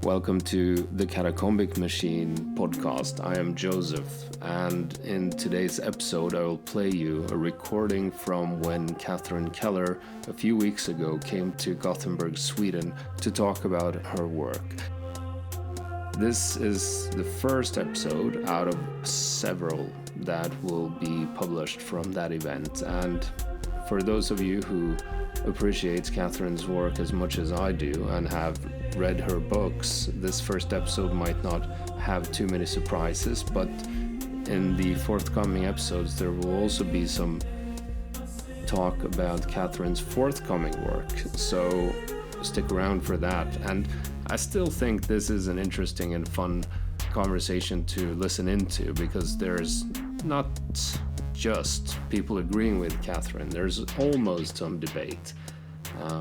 Welcome to the Catacombic Machine podcast. I am Joseph, and in today's episode I will play you a recording from when Keller a few weeks ago came to Gothenburg, Sweden to talk about her work. This is the first episode out of several that will be published from that event, and for those of you who appreciate Catherine's work as much as I do and have read her books, this first episode might not have too many surprises, but in the forthcoming episodes there will also be some talk about Catherine's forthcoming work, so stick around for that. And I still think this is an interesting and fun conversation to listen into, because there's not just people agreeing with Catherine, there's almost some debate.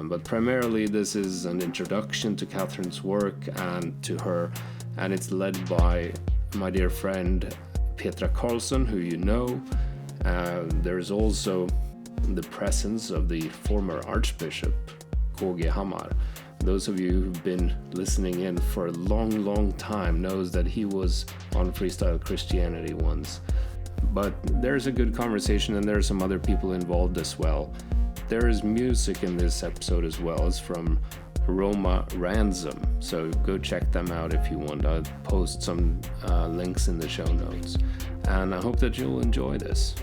But primarily this is an introduction to Catherine's work and to her, and it's led by my dear friend Petra Carlsson, who you know. There's also the presence of the former Archbishop KG Hammar. Those of you who've been listening in for a long time knows that he was on Freestyle Christianity once. But there's a good conversation, and there are some other people involved as well. There is music in this episode as well. It's from Roma Ransom, so go check them out if you want. I'll post some links in the show notes, and I hope that you'll enjoy this.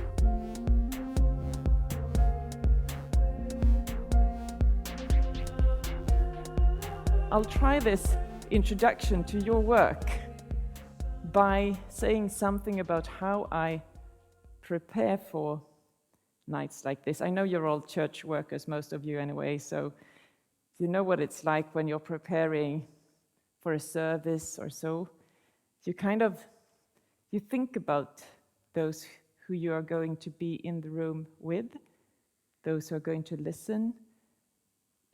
I'll try this introduction to your work by saying something about how I prepare for nights like this. I know you're all church workers, most of you anyway, so you know what it's like when you're preparing for a service or so. You think about those who you are going to be in the room with, those who are going to listen.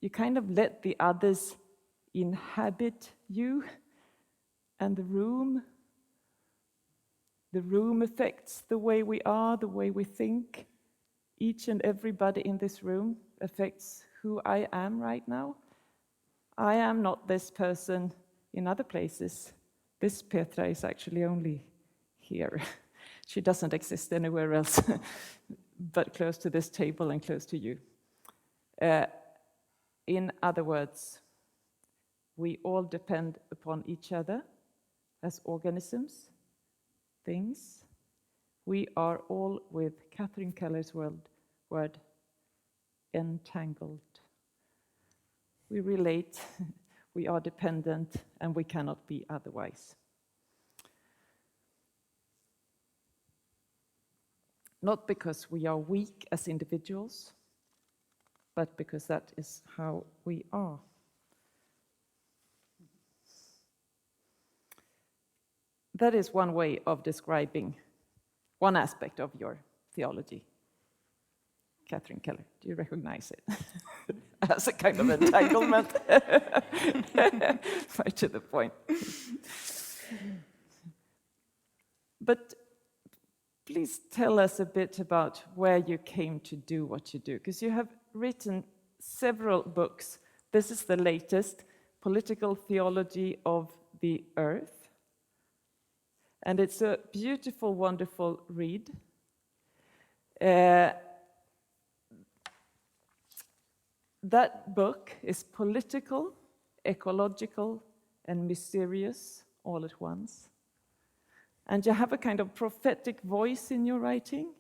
You kind of let the others inhabit you and the room. The room affects the way we are, the way we think. Each and everybody in this room affects who I am right now. I am not this person in other places. This Petra is actually only here. She doesn't exist anywhere else but close to this table and close to you. In other words, we all depend upon each other as organisms, things. We are all, with Catherine Keller's word, entangled. We relate, we are dependent, and we cannot be otherwise. Not because we are weak as individuals, but because that is how we are. That is one way of describing one aspect of your theology. Catherine Keller, do you recognize it? As a kind of entanglement. Right to the point. But please tell us a bit about where you came to do what you do, because you have written several books. This is the latest, Political Theology of the Earth. And it's a beautiful, wonderful read. That book is political, ecological, and mysterious all at once. And you have a kind of prophetic voice in your writing,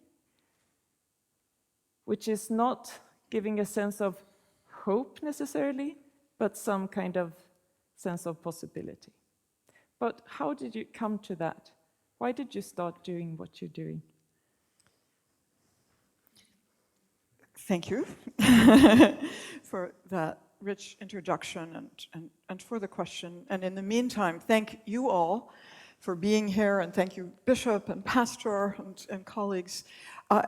which is not giving a sense of hope necessarily, but some kind of sense of possibility. But how did you come to that? Why did you start doing what you're doing? Thank you for that rich introduction and for the question. And in the meantime, thank you all for being here, and thank you, Bishop and Pastor and colleagues.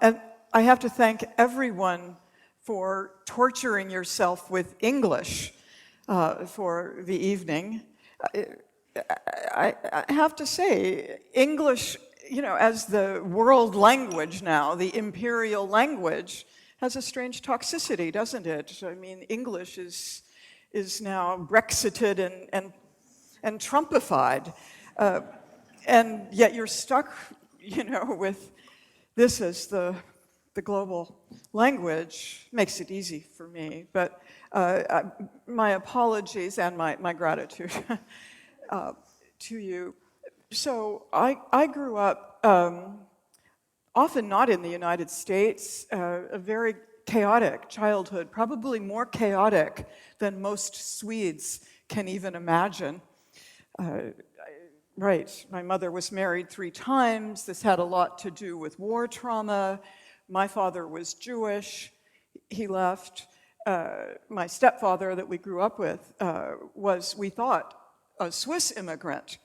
And I have to thank everyone for torturing yourself with English for the evening. I have to say, English, as the world language now, the imperial language, has a strange toxicity, doesn't it? I mean, English is now Brexited and and Trumpified. And yet you're stuck, with this as the global language. Makes it easy for me. But my apologies and my gratitude to you. So I grew up often not in the United States, a very chaotic childhood, probably more chaotic than most Swedes can even imagine. Right, my mother was married 3 times. This had a lot to do with war trauma. My father was Jewish. He left. My stepfather that we grew up with was, we thought, a Swiss immigrant.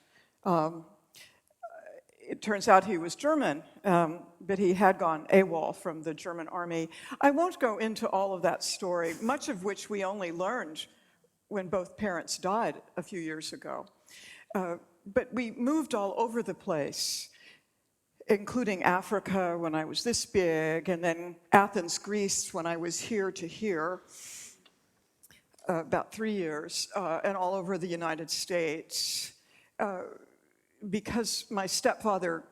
It turns out he was German, but he had gone AWOL from the German army. I won't go into all of that story, much of which we only learned when both parents died a few years ago. But we moved all over the place, including Africa when I was this big, and then Athens, Greece when I was here to here, about 3 years, and all over the United States. Because my stepfather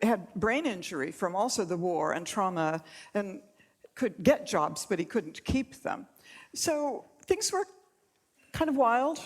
had brain injury from also the war and trauma and could get jobs, but he couldn't keep them. So things were kind of wild,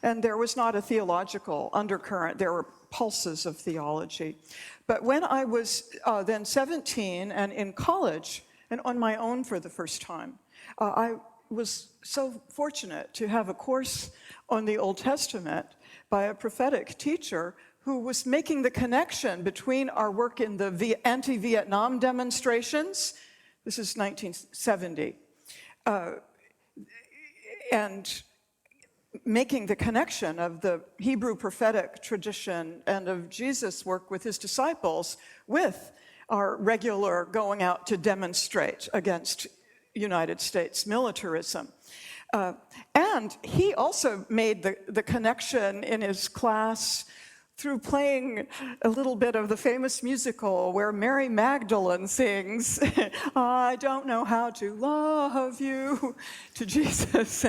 and there was not a theological undercurrent. There were pulses of theology. But when I was then 17 and in college and on my own for the first time, I was so fortunate to have a course on the Old Testament by a prophetic teacher who was making the connection between our work in the anti-Vietnam demonstrations. This is 1970. And making the connection of the Hebrew prophetic tradition and of Jesus' work with his disciples with our regular going out to demonstrate against United States militarism. And he also made the connection in his class through playing a little bit of the famous musical where Mary Magdalene sings, "I don't know how to love you," to Jesus.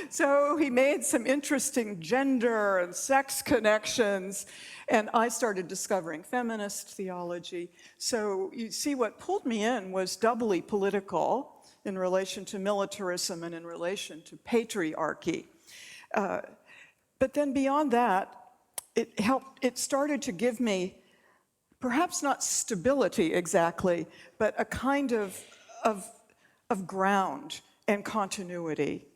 So he made some interesting gender and sex connections, and I started discovering feminist theology. So you see, what pulled me in was doubly political in relation to militarism and in relation to patriarchy. But then beyond that, it started to give me, perhaps not stability exactly, but a kind of ground and continuity.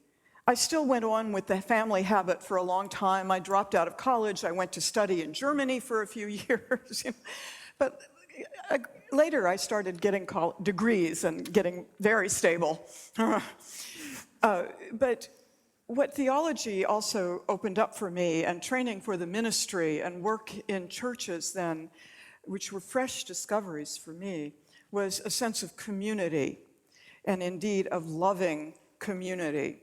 I still went on with the family habit for a long time. I dropped out of college. I went to study in Germany for a few years. But later I started getting degrees and getting very stable. But what theology also opened up for me, and training for the ministry and work in churches then, which were fresh discoveries for me, was a sense of community, and indeed of loving community.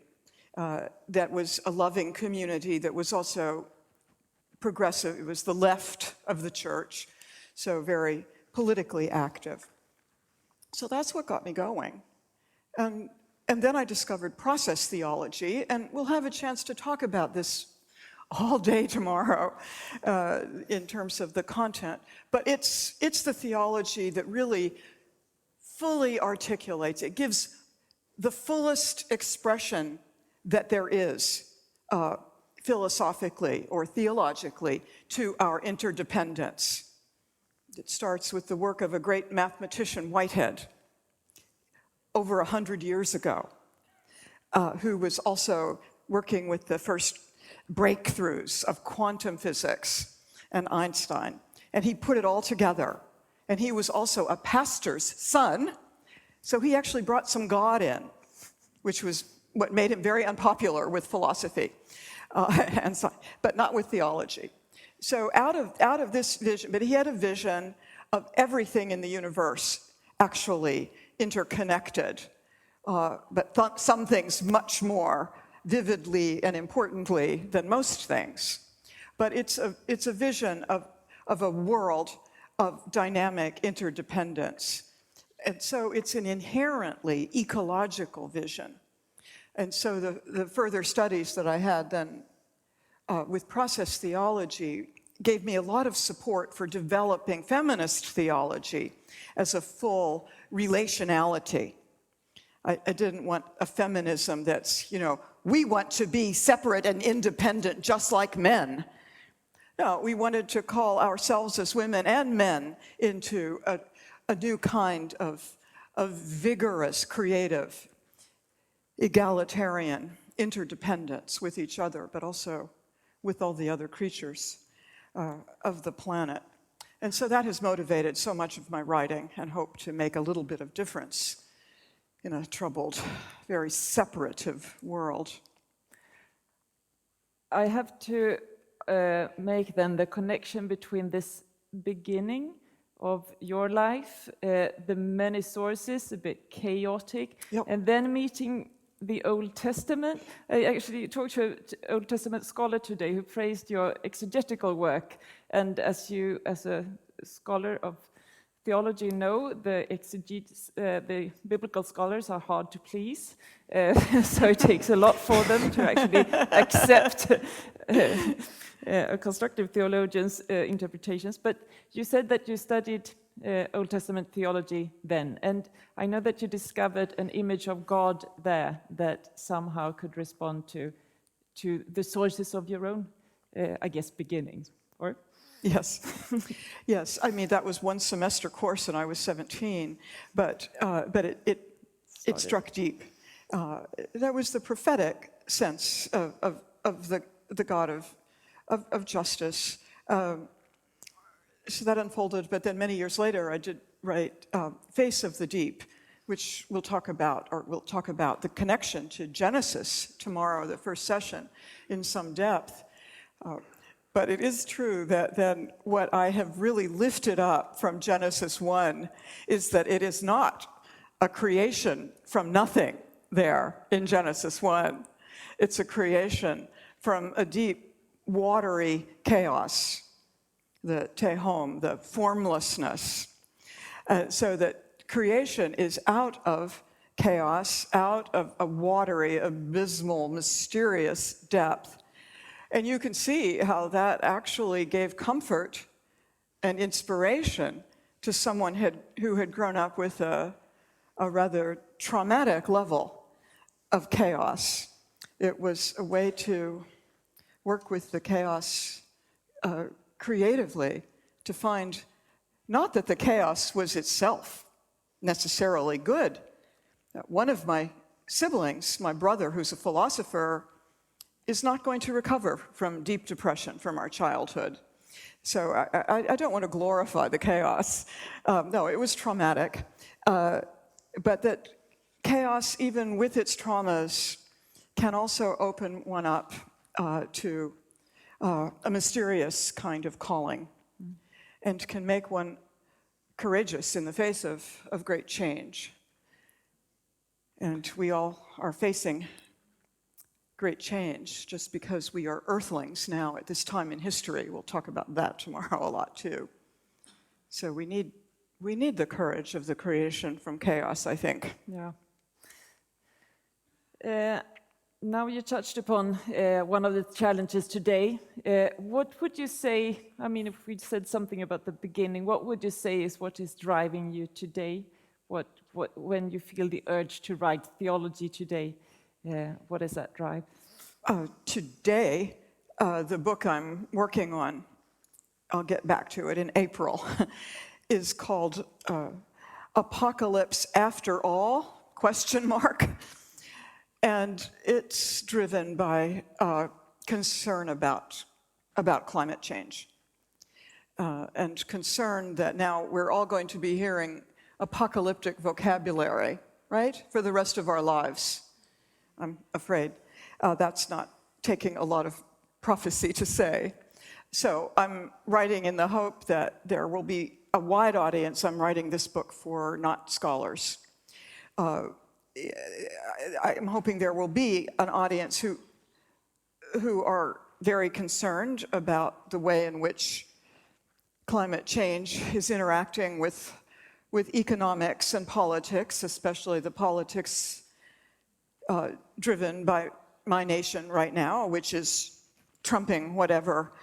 That was a loving community that was also progressive. It was the left of the church, so very politically active. So that's what got me going. And then I discovered process theology, and we'll have a chance to talk about this all day tomorrow in terms of the content. But it's the theology that really fully articulates, it gives the fullest expression that there is philosophically or theologically to our interdependence. It starts with the work of a great mathematician, Whitehead, over 100 years ago, who was also working with the first breakthroughs of quantum physics and Einstein. And he put it all together. And he was also a pastor's son, so he actually brought some God in, which was what made him very unpopular with philosophy, but not with theology. So out of this vision, but he had a vision of everything in the universe actually interconnected, but some things much more vividly and importantly than most things. But it's a vision of a world of dynamic interdependence. And so it's an inherently ecological vision. And so the further studies that I had then with process theology gave me a lot of support for developing feminist theology as a full relationality. I didn't want a feminism that's, we want to be separate and independent just like men. No, we wanted to call ourselves as women and men into a new kind of vigorous, creative, egalitarian interdependence with each other, but also with all the other creatures of the planet. And so that has motivated so much of my writing, and hope to make a little bit of difference in a troubled, very separative world. I have to make then the connection between this beginning of your life, the many sources, a bit chaotic, Yep. and then meeting the Old Testament. I actually talked to an Old Testament scholar today who praised your exegetical work, and as you, as a scholar of theology, know, the exegetes, the biblical scholars are hard to please, so it takes a lot for them to actually accept a constructive theologian's interpretations. But you said that you studied Old Testament theology then, and I know that you discovered an image of God there that somehow could respond to the sources of your own, I guess, beginnings, or? Yes, yes. I mean, that was one semester course, and I was 17, but it struck deep. That was the prophetic sense of the God of justice. So that unfolded, but then many years later, I did write Face of the Deep, which we'll talk about the connection to Genesis tomorrow, the first session, in some depth. But it is true that then what I have really lifted up from Genesis 1 is that it is not a creation from nothing there in Genesis 1. It's a creation from a deep, watery chaos, the tehom, the formlessness. So that creation is out of chaos, out of a watery, abysmal, mysterious depth. And you can see how that actually gave comfort and inspiration to someone who had grown up with a rather traumatic level of chaos. It was a way to work with the chaos creatively, to find not that the chaos was itself necessarily good. One of my siblings, my brother, who's a philosopher, is not going to recover from deep depression from our childhood. So I don't want to glorify the chaos. No, it was traumatic. But that chaos, even with its traumas, can also open one up to a mysterious kind of calling, and can make one courageous in the face of great change. And we all are facing great change just because we are earthlings now at this time in history. We'll talk about that tomorrow a lot too. So we need the courage of the creation from chaos, I think. Yeah. Now you touched upon one of the challenges today. What would you say, I mean, if we said something about the beginning, what would you say is what is driving you today? When you feel the urge to write theology today, what is that drive? Today, the book I'm working on, I'll get back to it in April, is called Apocalypse After All, ? And it's driven by concern about climate change, and concern that now we're all going to be hearing apocalyptic vocabulary, right, for the rest of our lives. I'm afraid that's not taking a lot of prophecy to say. So I'm writing in the hope that there will be a wide audience. I'm writing this book for not scholars. I'm hoping there will be an audience who are very concerned about the way in which climate change is interacting with economics and politics, especially the politics driven by my nation right now, which is trumping whatever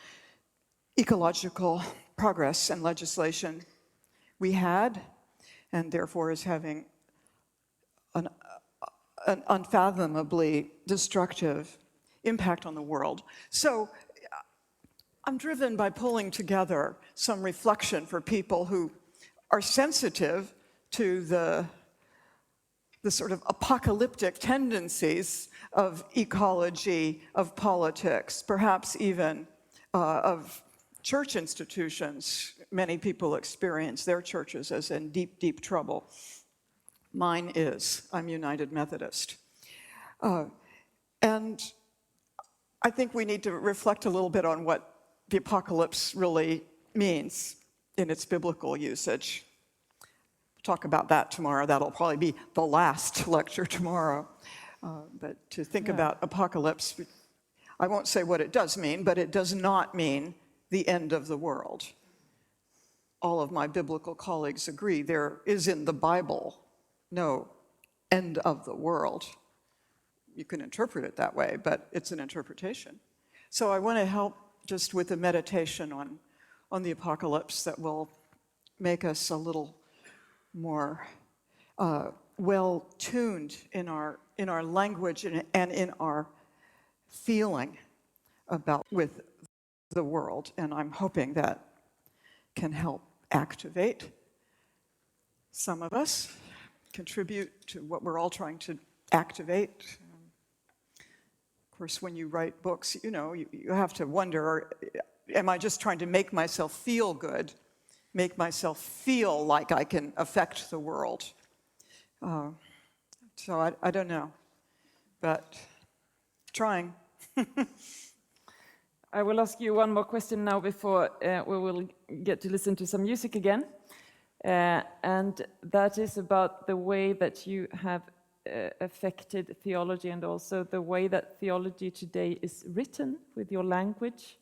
ecological progress and legislation we had, and therefore is having an unfathomably destructive impact on the world. So I'm driven by pulling together some reflection for people who are sensitive to the sort of apocalyptic tendencies of ecology, of politics, perhaps even of church institutions. Many people experience their churches as in deep, deep trouble. Mine is. I'm United Methodist. And I think we need to reflect a little bit on what the apocalypse really means in its biblical usage. We'll talk about that tomorrow. That'll probably be the last lecture tomorrow. But to think about apocalypse, I won't say what it does mean, but it does not mean the end of the world. All of my biblical colleagues agree there is in the Bible no end of the world. You can interpret it that way, but it's an interpretation. So I want to help just with a meditation on the apocalypse that will make us a little more well-tuned in our language and in our feeling about with the world. And I'm hoping that can help activate some of us, contribute to what we're all trying to activate. Of course, when you write books, you know, you have to wonder, am I just trying to make myself feel good, make myself feel like I can affect the world? So I don't know, but trying. I will ask you one more question now before we will get to listen to some music again. And that is about the way that you have affected theology and also the way that theology today is written with your language.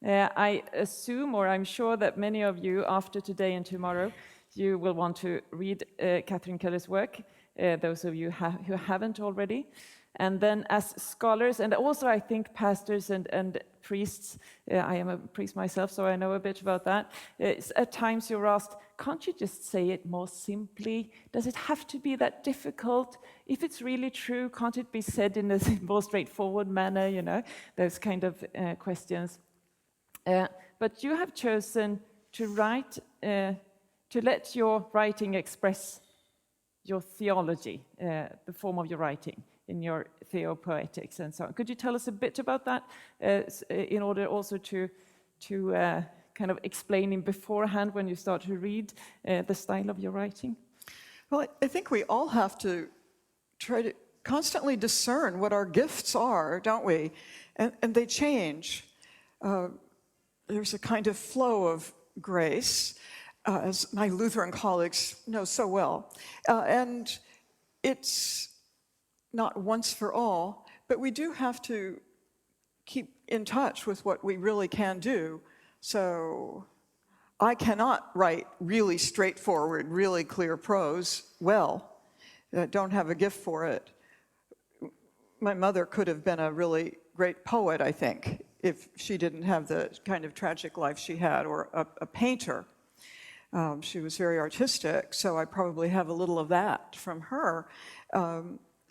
I assume, or I'm sure that many of you after today and tomorrow, you will want to read Catherine Keller's work, those of you who haven't already. And then as scholars, and also I think pastors and priests, I am a priest myself, so I know a bit about that. At times you're asked, can't you just say it more simply? Does it have to be that difficult? If it's really true, can't it be said in a more straightforward manner, you know? Those kind of questions. But you have chosen to write, to let your writing express your theology, the form of your writing, in your theopoetics and so on. Could you tell us a bit about that in order also to kind of explaining beforehand when you start to read the style of your writing? Well, I think we all have to try to constantly discern what our gifts are, don't we? And they change. There's a kind of flow of grace, as my Lutheran colleagues know so well. And it's not once for all, but we do have to keep in touch with what we really can do. So I cannot write really straightforward, really clear prose well. I don't have a gift for it. My mother could have been a really great poet, I think, if she didn't have the kind of tragic life she had, or a painter. She was very artistic, so I probably have a little of that from her.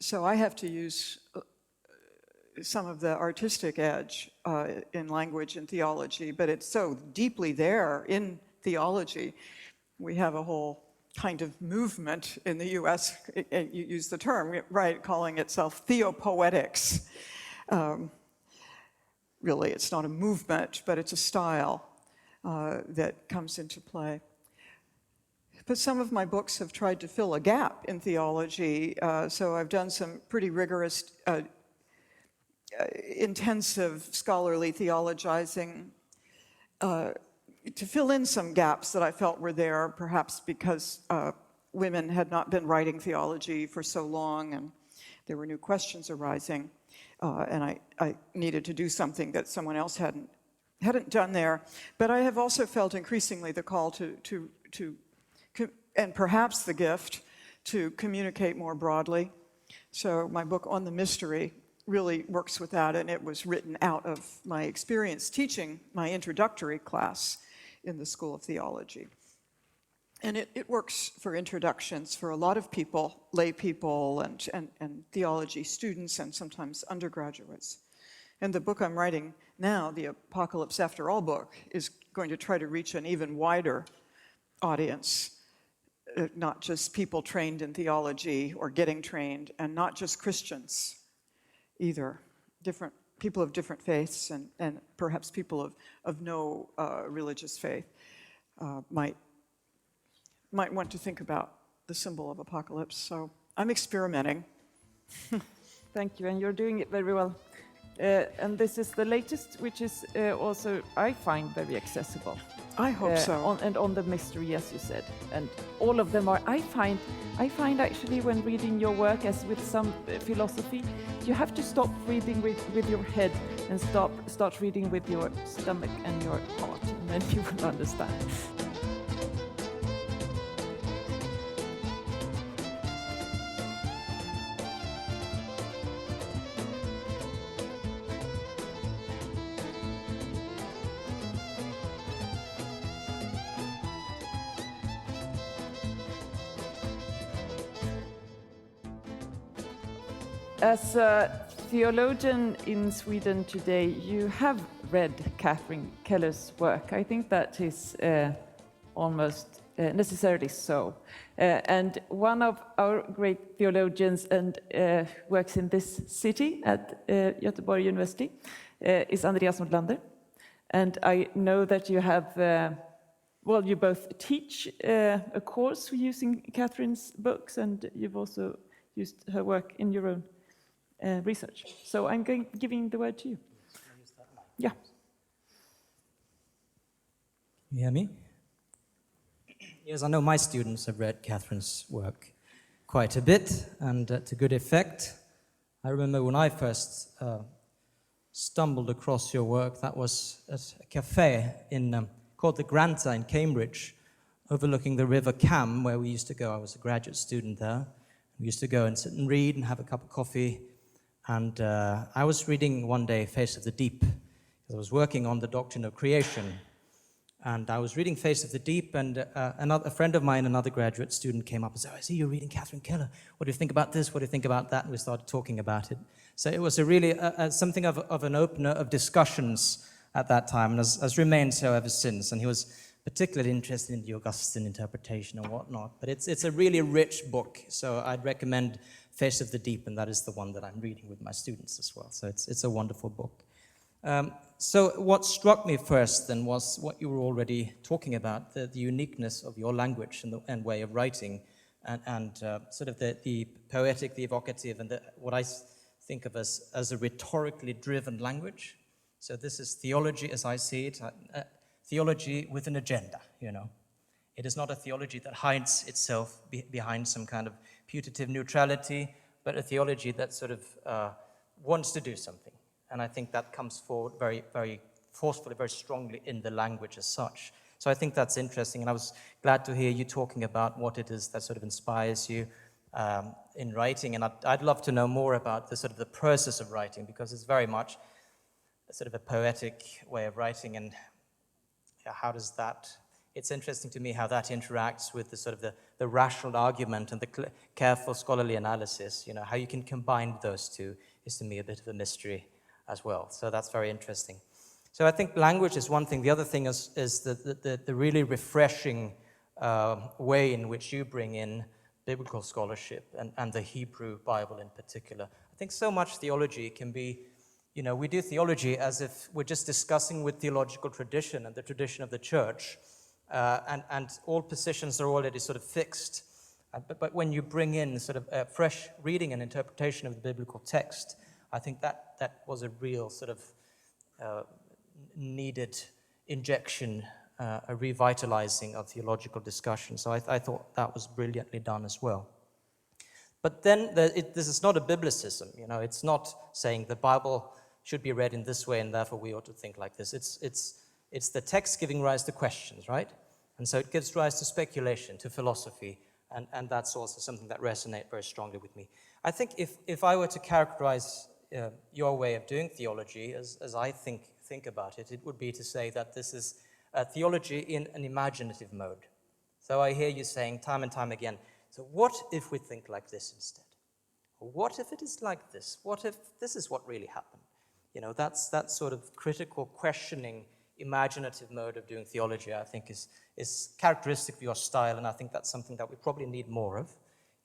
So I have to use some of the artistic edge in language and theology, but it's so deeply there in theology. We have a whole kind of movement in the US, you use the term, right, calling itself theopoetics. Really, it's not a movement, but it's a style that comes into play. But some of my books have tried to fill a gap in theology, so I've done some pretty rigorous, intensive scholarly theologizing to fill in some gaps that I felt were there, perhaps because women had not been writing theology for so long and there were new questions arising, and I needed to do something that someone else hadn't done there. But I have also felt increasingly the call to and perhaps the gift to communicate more broadly. So my book on the mystery really works with that, and it was written out of my experience teaching my introductory class in the School of Theology. And it works for introductions for a lot of people, lay people and theology students and sometimes undergraduates. And the book I'm writing now, the Apocalypse After All book, is going to try to reach an even wider audience, not just people trained in theology or getting trained, and not just Christians either. Different people of different faiths and perhaps people of no religious faith might want to think about the symbol of apocalypse. So I'm experimenting. Thank you, and you're doing it very well. And this is the latest, which is also, I find, very accessible. I hope so. And on the mystery, as you said. And all of them are, I find actually when reading your work, as with some philosophy, you have to stop reading with your head and start reading with your stomach and your heart, and then you will understand. As a theologian in Sweden today, you have read Catherine Keller's work. I think that is almost necessarily so. And one of our great theologians and works in this city at Göteborgs University is Andreas Nordlander. And I know that you have, you both teach a course using Catherine's books, and you've also used her work in your own research. So I'm giving the word to you. Yeah. You hear me? Yes, I know my students have read Catherine's work quite a bit, and to good effect. I remember when I first stumbled across your work, that was at a cafe called the Granta in Cambridge, overlooking the River Cam, where we used to go. I was a graduate student there. We used to go and sit and read and have a cup of coffee. And I was reading one day Face of the Deep, because I was working on the doctrine of creation. And I was reading Face of the Deep, and a friend of mine, another graduate student, came up and said, "I see you're reading Catherine Keller. What do you think about this? What do you think about that?" And we started talking about it. So it was something of an opener of discussions at that time, and has remained so ever since. And he was particularly interested in the Augustine interpretation and whatnot. But it's a really rich book, so I'd recommend Face of the Deep, and that is the one that I'm reading with my students as well. So it's a wonderful book. So what struck me first then was what you were already talking about, the uniqueness of your language and way of writing, and sort of the poetic, the evocative, and what I think of as a rhetorically driven language. So this is theology as I see it, theology with an agenda, you know. It is not a theology that hides itself behind some kind of putative neutrality, but a theology that sort of wants to do something. And I think that comes forward very, very forcefully, very strongly in the language as such. So I think that's interesting, and I was glad to hear you talking about what it is that sort of inspires you in writing. And I'd love to know more about the sort of the process of writing, because it's very much a sort of a poetic way of writing, and how does that... It's interesting to me how that interacts with the sort of the rational argument and the careful scholarly analysis. You know, how you can combine those two is to me a bit of a mystery as well. So that's very interesting. So I think language is one thing. The other thing is the really refreshing way in which you bring in biblical scholarship and the Hebrew Bible in particular. I think so much theology can be, you know, we do theology as if we're just discussing with theological tradition and the tradition of the church. And all positions are already sort of fixed. But when you bring in sort of a fresh reading and interpretation of the biblical text, I think that was a real sort of needed injection, a revitalizing of theological discussion. So I thought that was brilliantly done as well. But then this is not a biblicism. You know, it's not saying the Bible should be read in this way and therefore we ought to think like this. It's the text giving rise to questions, right? And so it gives rise to speculation, to philosophy, and that's also something that resonates very strongly with me. I think if I were to characterize your way of doing theology, as I think about it, it would be to say that this is theology in an imaginative mode. So I hear you saying time and time again, so what if we think like this instead? Or what if it is like this? What if this is what really happened? You know, that's that sort of critical, questioning, imaginative mode of doing theology, I think, is characteristic of your style, and I think that's something that we probably need more of,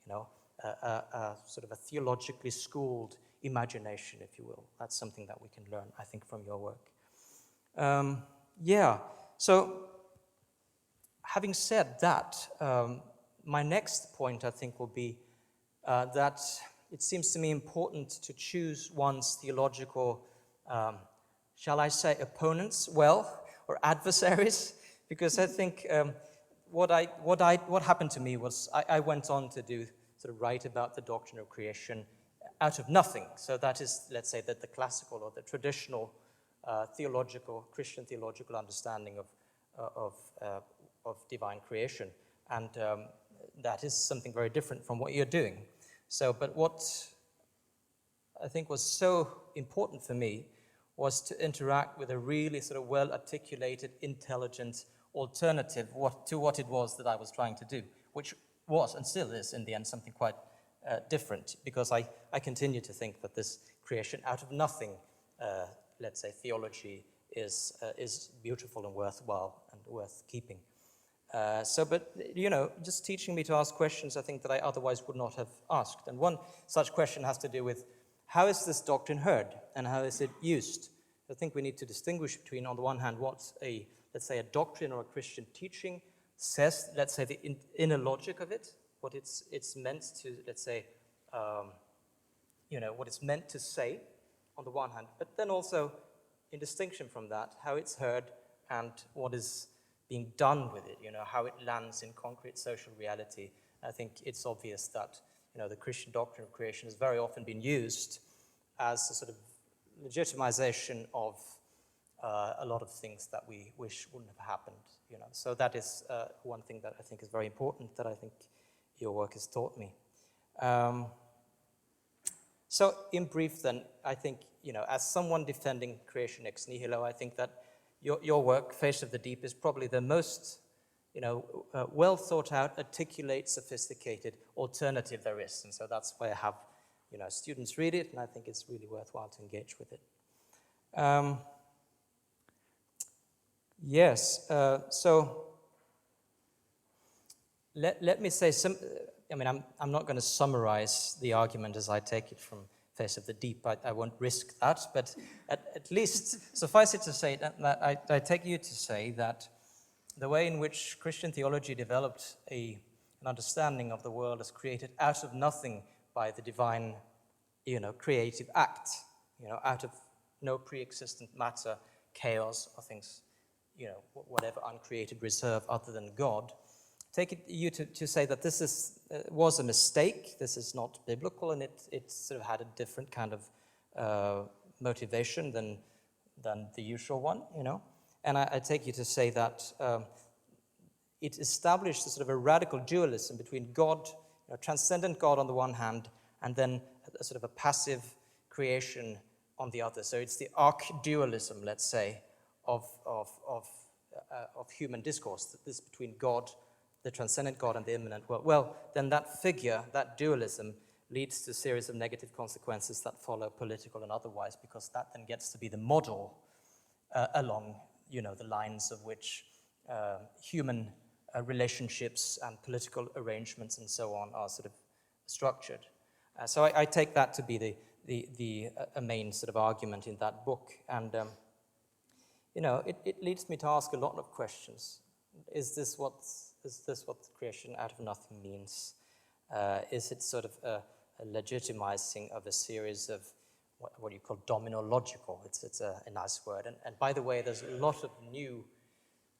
you know, sort of a theologically schooled imagination, if you will. That's something that we can learn, I think, from your work. So having said that, my next point, I think, will be that it seems to me important to choose one's theological, shall I say, opponents, or adversaries, because I think what happened to me was I went on to write about the doctrine of creation out of nothing. So that is, let's say, that the classical or the traditional Christian theological understanding of divine creation, and that is something very different from what you're doing. So, but what I think was so important for me was to interact with a really sort of well-articulated, intelligent alternative to what it was that I was trying to do, which was and still is, in the end, something quite different, because I continue to think that this creation out of nothing, let's say, theology is beautiful and worthwhile and worth keeping. But, you know, just teaching me to ask questions, I think, that I otherwise would not have asked. And one such question has to do with, how is this doctrine heard and how is it used? I think we need to distinguish between, on the one hand, what let's say, a doctrine or a Christian teaching says, let's say, the inner logic of it, what it's meant to, let's say, what it's meant to say, on the one hand, but then also, in distinction from that, how it's heard and what is being done with it, how it lands in concrete social reality. I think it's obvious that, the Christian doctrine of creation has very often been used as a sort of legitimization of a lot of things that we wish wouldn't have happened, So that is one thing that I think is very important, that I think your work has taught me. So in brief then, I think, as someone defending creation ex nihilo, I think that your work, Face of the Deep, is probably the most, well thought out, articulate, sophisticated alternative there is. And so that's why I have, students read it, and I think it's really worthwhile to engage with it. So let me say some, I'm not going to summarize the argument as I take it from Face of the Deep. I won't risk that, but at least suffice it to say that I take you to say that the way in which Christian theology developed an understanding of the world as created out of nothing by the divine, creative act, out of no pre-existent matter, chaos, or things, whatever uncreated reserve other than God. Take you to say that this was a mistake, this is not biblical, and it sort of had a different kind of motivation than the usual one, And I take you to say that it established a sort of a radical dualism between God, transcendent God on the one hand, and then a sort of a passive creation on the other. So it's the arch-dualism, let's say, of human discourse, this between God, the transcendent God, and the immanent world. Well, then that figure, that dualism, leads to a series of negative consequences that follow, political and otherwise, because that then gets to be the model along, the lines of which human relationships and political arrangements and so on are sort of structured. So I take that to be a main sort of argument in that book, and it leads me to ask a lot of questions. Is this what creation out of nothing means? Is it sort of a legitimizing of a series of what you call dominological? It's a nice word. And by the way, there's a lot of new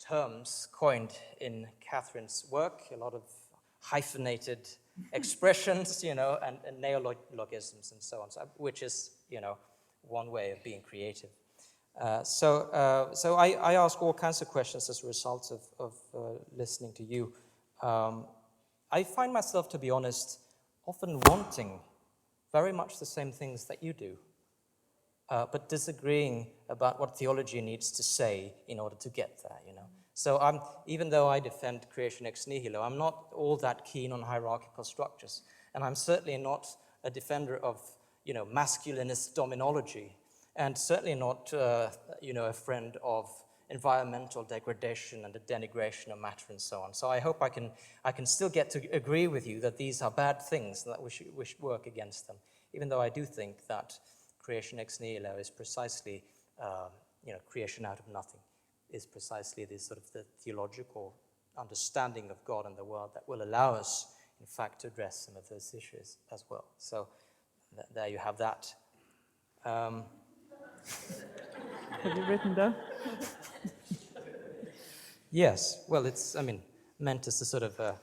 terms coined in Catherine's work, a lot of hyphenated expressions, and neologisms and so on, which is, one way of being creative. So I ask all kinds of questions as a result of listening to you. I find myself, to be honest, often wanting very much the same things that you do. but disagreeing about what theology needs to say in order to get there, you know. So even though I defend creation ex nihilo, I'm not all that keen on hierarchical structures. And I'm certainly not a defender of, you know, masculinist dominology, and certainly not, a friend of environmental degradation and the denigration of matter and so on. So I hope I can still get to agree with you that these are bad things and that we should work against them, even though I do think that creation ex nihilo is precisely, creation out of nothing, is precisely this sort of the theological understanding of God and the world that will allow us, in fact, to address some of those issues as well. So there you have that. Have you written down? Yes, well, it's, meant as a sort of a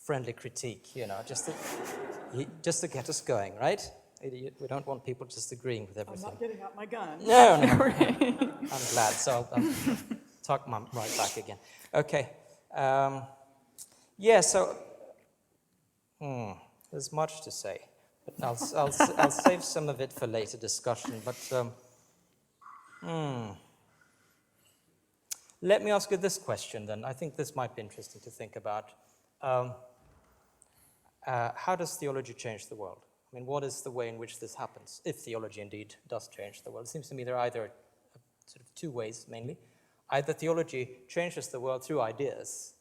friendly critique, you know, just to get us going, right? We don't want people just agreeing with everything. I'm not getting out my gun. No. I'm glad, so I'll tuck my right back again. Okay. There's much to say, but I'll save some of it for later discussion. But let me ask you this question then. I think this might be interesting to think about. How does theology change the world? I mean, what is the way in which this happens, if theology indeed does change the world? It seems to me there are either sort of two ways, mainly. Either theology changes the world through ideas,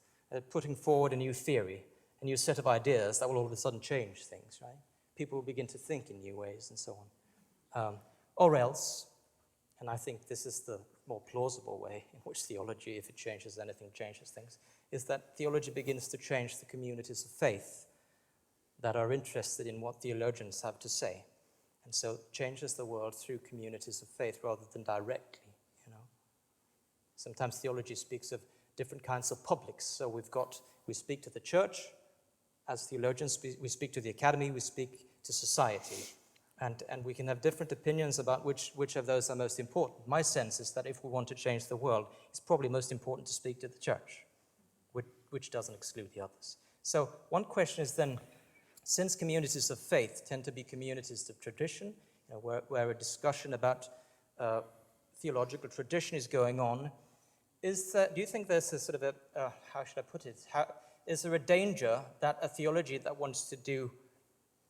putting forward a new theory, a new set of ideas that will all of a sudden change things, right? People will begin to think in new ways and so on. Or else, and I think this is the more plausible way in which theology, if it changes anything, changes things, is that theology begins to change the communities of faith that are interested in what theologians have to say, and so changes the world through communities of faith rather than directly, you know. Sometimes theology speaks of different kinds of publics. So we speak to the church as theologians, we speak to the academy, we speak to society, and we can have different opinions about which of those are most important. My sense is that if we want to change the world, it's probably most important to speak to the church, which doesn't exclude the others. So one question is then, since communities of faith tend to be communities of tradition, you know, where a discussion about theological tradition is going on, do you think there's a sort of how should I put it? Is there a danger that a theology that wants to do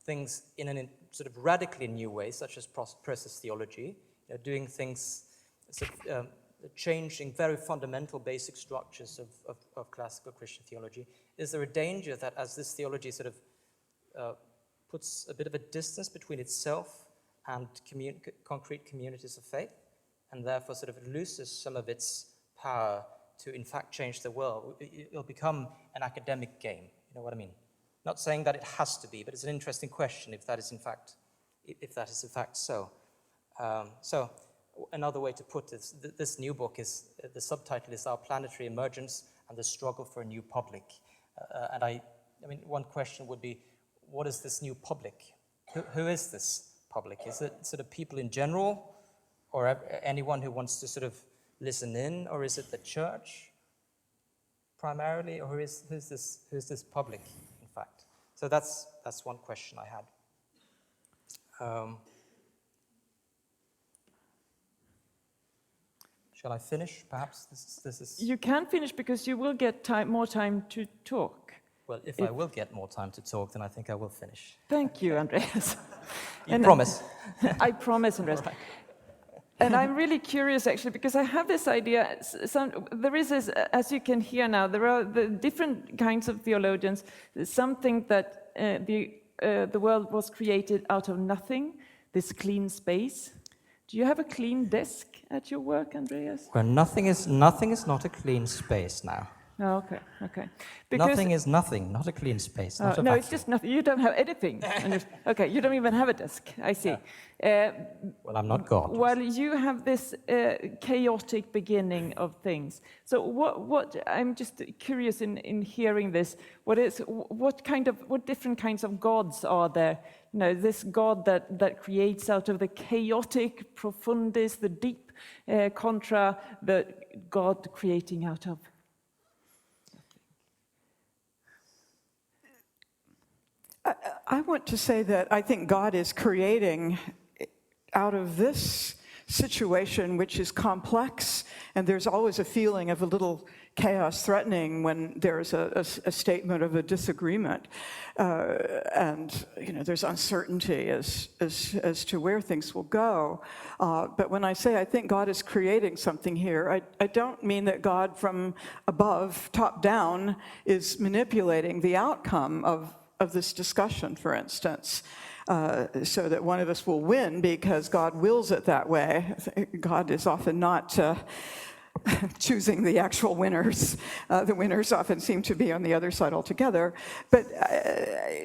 things in a sort of radically new way, such as process theology, you know, doing things, sort of, changing very fundamental basic structures of classical Christian theology, is there a danger that as this theology sort of puts a bit of a distance between itself and concrete communities of faith, and therefore sort of loses some of its power to in fact change the world? It'll become an academic game, you know what I mean? Not saying that it has to be, but it's an interesting question if that is in fact so. So another way to put this new book is, the subtitle is Our Planetary Emergence and the Struggle for a New Public. And I mean, one question would be, what is this new public? Who is this public? Is it sort of people in general, or anyone who wants to sort of listen in, or is it the church primarily, or who's this public, in fact? So that's one question I had. Shall I finish? Perhaps this is. You can finish because you will get more time to talk. Well, if I will get more time to talk, then I think I will finish. Thank you, Andreas. You promise? I promise, Andreas. And I'm really curious, actually, because I have this idea. There is, as you can hear now, there are the different kinds of theologians. Some think that the world was created out of nothing, this clean space. Do you have a clean desk at your work, Andreas? Well, nothing is not a clean space now. Oh, okay. Nothing is nothing, not a clean space. Not no, it's just nothing. You don't have anything. Okay, you don't even have a desk. I see. Well, I'm not God. Well, you have this chaotic beginning of things. So, what? I'm just curious in hearing this. What different kinds of gods are there? You know, this God that creates out of the chaotic profundis, the deep, contra the God creating out of. I want to say that I think God is creating out of this situation which is complex, and there's always a feeling of a little chaos threatening when there's a statement of a disagreement, and there's uncertainty as to where things will go. But when I say I think God is creating something here, I don't mean that God from above, top down, is manipulating the outcome of this discussion, for instance. So that one of us will win because God wills it that way. God is often not choosing the actual winners. The winners often seem to be on the other side altogether. But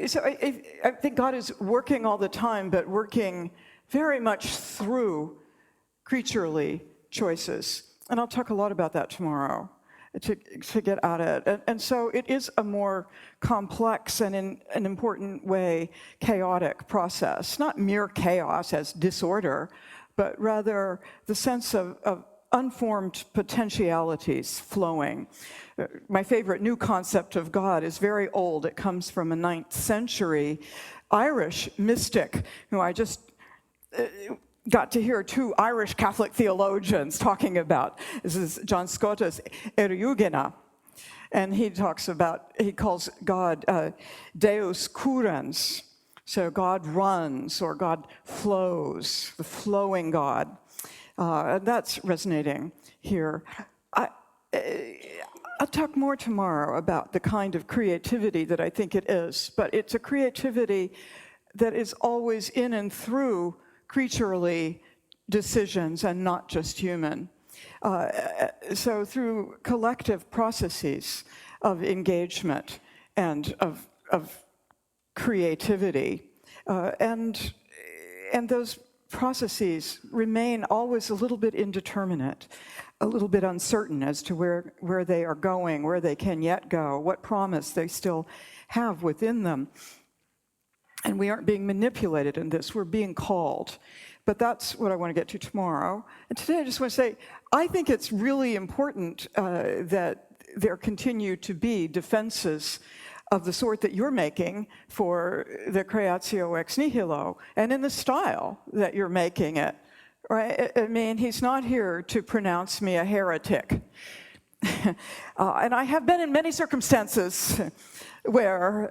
so I think God is working all the time, but working very much through creaturely choices. And I'll talk a lot about that tomorrow, to get at it. And so it is a more complex and, in an important way, chaotic process. Not mere chaos as disorder, but rather the sense of unformed potentialities flowing. My favorite new concept of God is very old. It comes from a 9th century Irish mystic who I just got to hear 2 Irish Catholic theologians talking about. This is John Scotta's Equmeniakyrkan. And he calls God Deus curans. So God runs, or God flows, the flowing God. And that's resonating here. I'll talk more tomorrow about the kind of creativity that I think it is, but it's a creativity that is always in and through creaturely decisions and not just human. So through collective processes of engagement and of creativity, and those processes remain always a little bit indeterminate, a little bit uncertain as to where they are going, where they can yet go, what promise they still have within them. And we aren't being manipulated in this, we're being called. But that's what I want to get to tomorrow. And today I just want to say, I think it's really important that there continue to be defenses of the sort that you're making for the creatio ex nihilo, and in the style that you're making it, right? I mean, he's not here to pronounce me a heretic. And I have been in many circumstances where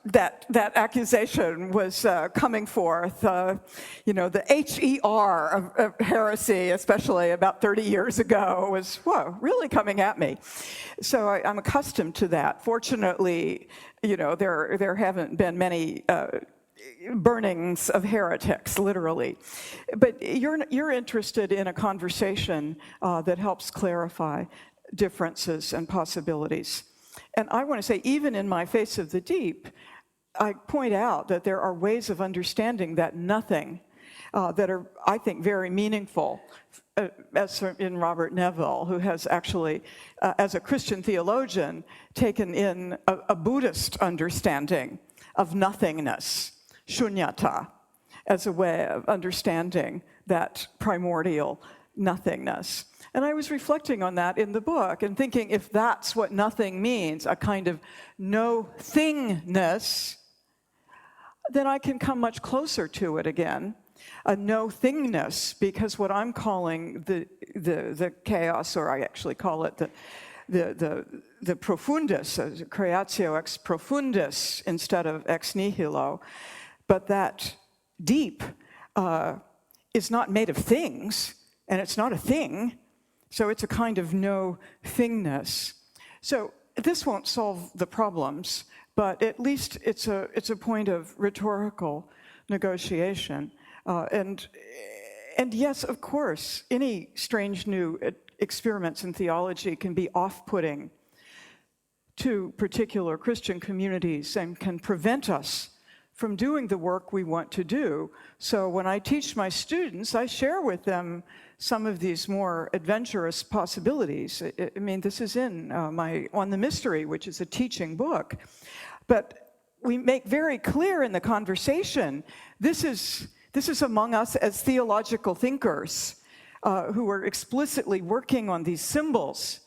that accusation was coming forth. The HER of heresy, especially about 30 years ago, was, whoa, really coming at me. So I'm accustomed to that. Fortunately, there haven't been many burnings of heretics, literally. But you're interested in a conversation that helps clarify differences and possibilities. And I want to say, even in my Face of the Deep, I point out that there are ways of understanding that nothing that are, I think, very meaningful, as in Robert Neville, who has actually, as a Christian theologian, taken in a Buddhist understanding of nothingness, shunyata, as a way of understanding that primordial nothingness. And I was reflecting on that in the book and thinking, if that's what nothing means, a kind of no-thingness, then I can come much closer to it again. A no-thingness, because what I'm calling the chaos, or I actually call it the profundus, creatio ex profundis instead of ex nihilo, but that deep is not made of things, and it's not a thing. So it's a kind of no-thingness. So this won't solve the problems, but at least it's a point of rhetorical negotiation. And yes, of course, any strange new experiments in theology can be off-putting to particular Christian communities and can prevent us from doing the work we want to do. So when I teach my students, I share with them some of these more adventurous possibilities. I mean, this is in my On the Mystery, which is a teaching book. But we make very clear in the conversation, this is among us as theological thinkers who are explicitly working on these symbols.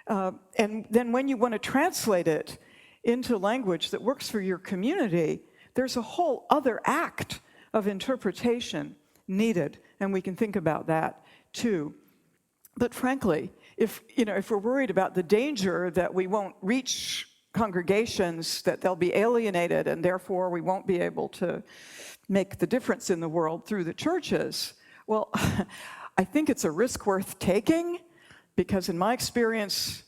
And then when you want to translate it into language that works for your community, there's a whole other act of interpretation needed and we can think about that too. But frankly, if we're worried about the danger that we won't reach congregations, that they'll be alienated, and therefore we won't be able to make the difference in the world through the churches, well, I think it's a risk worth taking, because in my experience,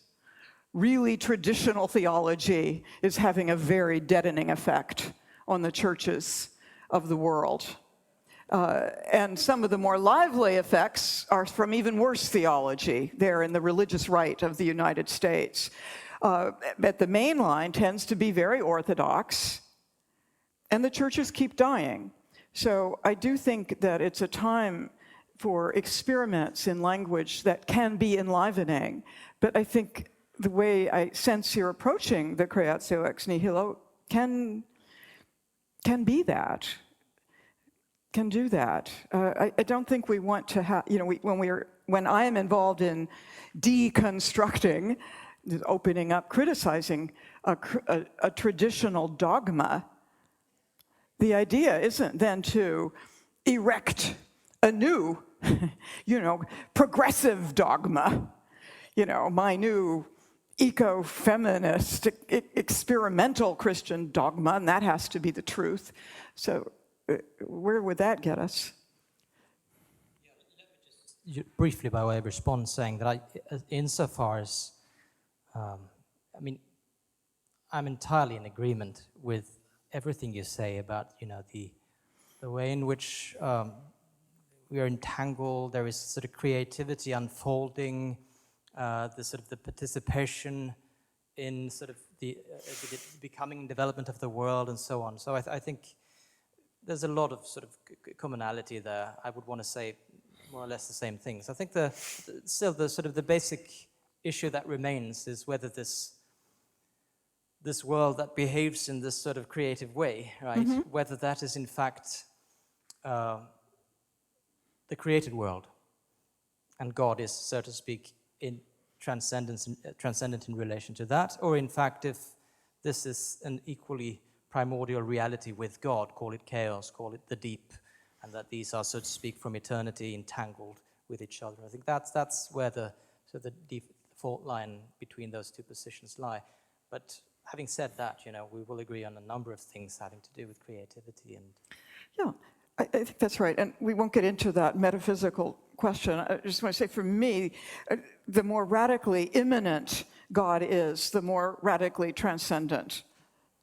really traditional theology is having a very deadening effect on the churches of the world. And some of the more lively effects are from even worse theology there in the religious right of the United States. But the main line tends to be very orthodox, and the churches keep dying. So I do think that it's a time for experiments in language that can be enlivening. But I think the way I sense you're approaching the creatio ex nihilo can be that. Can do that. I don't think we want to have, when I am involved in deconstructing, opening up, criticizing a traditional dogma, the idea isn't then to erect a new, progressive dogma, my new eco-feminist, experimental Christian dogma, and that has to be the truth. So where would that get us? Yeah, let me just briefly, by way of response, saying that insofar as, I'm entirely in agreement with everything you say about, the way in which we are entangled. There is sort of creativity unfolding, the participation in sort of the becoming development of the world and so on. So I think there's a lot of sort of commonality there. I would want to say more or less the same things. I think still the sort of the basic issue that remains is whether this world that behaves in this sort of creative way, right? Mm-hmm. Whether that is in fact the created world, and God is, so to speak, in transcendent in relation to that, or in fact, if this is an equally primordial reality with God, call it chaos, call it the deep, and that these are, so to speak, from eternity entangled with each other. I think that's where the default line between those two positions lie. But having said that, we will agree on a number of things having to do with creativity and. Yeah, I think that's right, and we won't get into that metaphysical question. I just want to say, for me, the more radically immanent God is, the more radically transcendent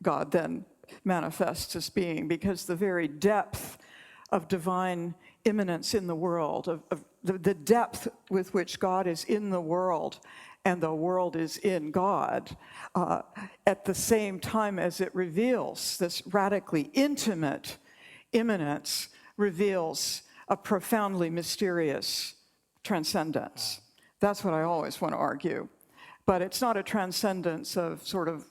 God then manifests as being, because the very depth of divine immanence in the world, of the depth with which God is in the world and the world is in God, at the same time as it reveals this radically intimate immanence, reveals a profoundly mysterious transcendence. That's what I always want to argue. But it's not a transcendence of sort of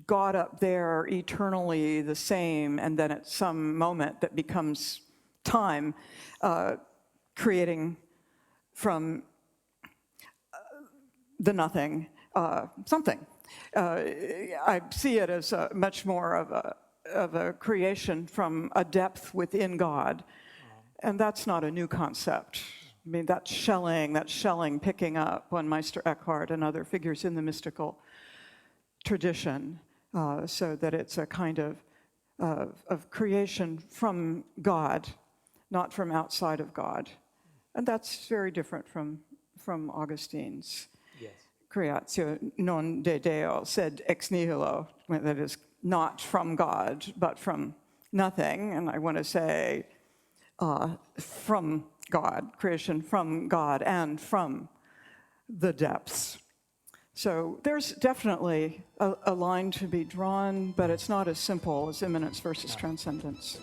God up there eternally the same, and then at some moment that becomes time, creating from the nothing something. I see it as much more of a creation from a depth within God, and that's not a new concept. I mean, that shelling picking up on Meister Eckhart and other figures in the mystical tradition, so that it's a kind of creation from God, not from outside of God. And that's very different from Augustine's creatio non de Deo, sed ex nihilo, that is not from God, but from nothing. And I want to say from God, creation from God and from the depths. So there's definitely a line to be drawn, but it's not as simple as immanence versus transcendence.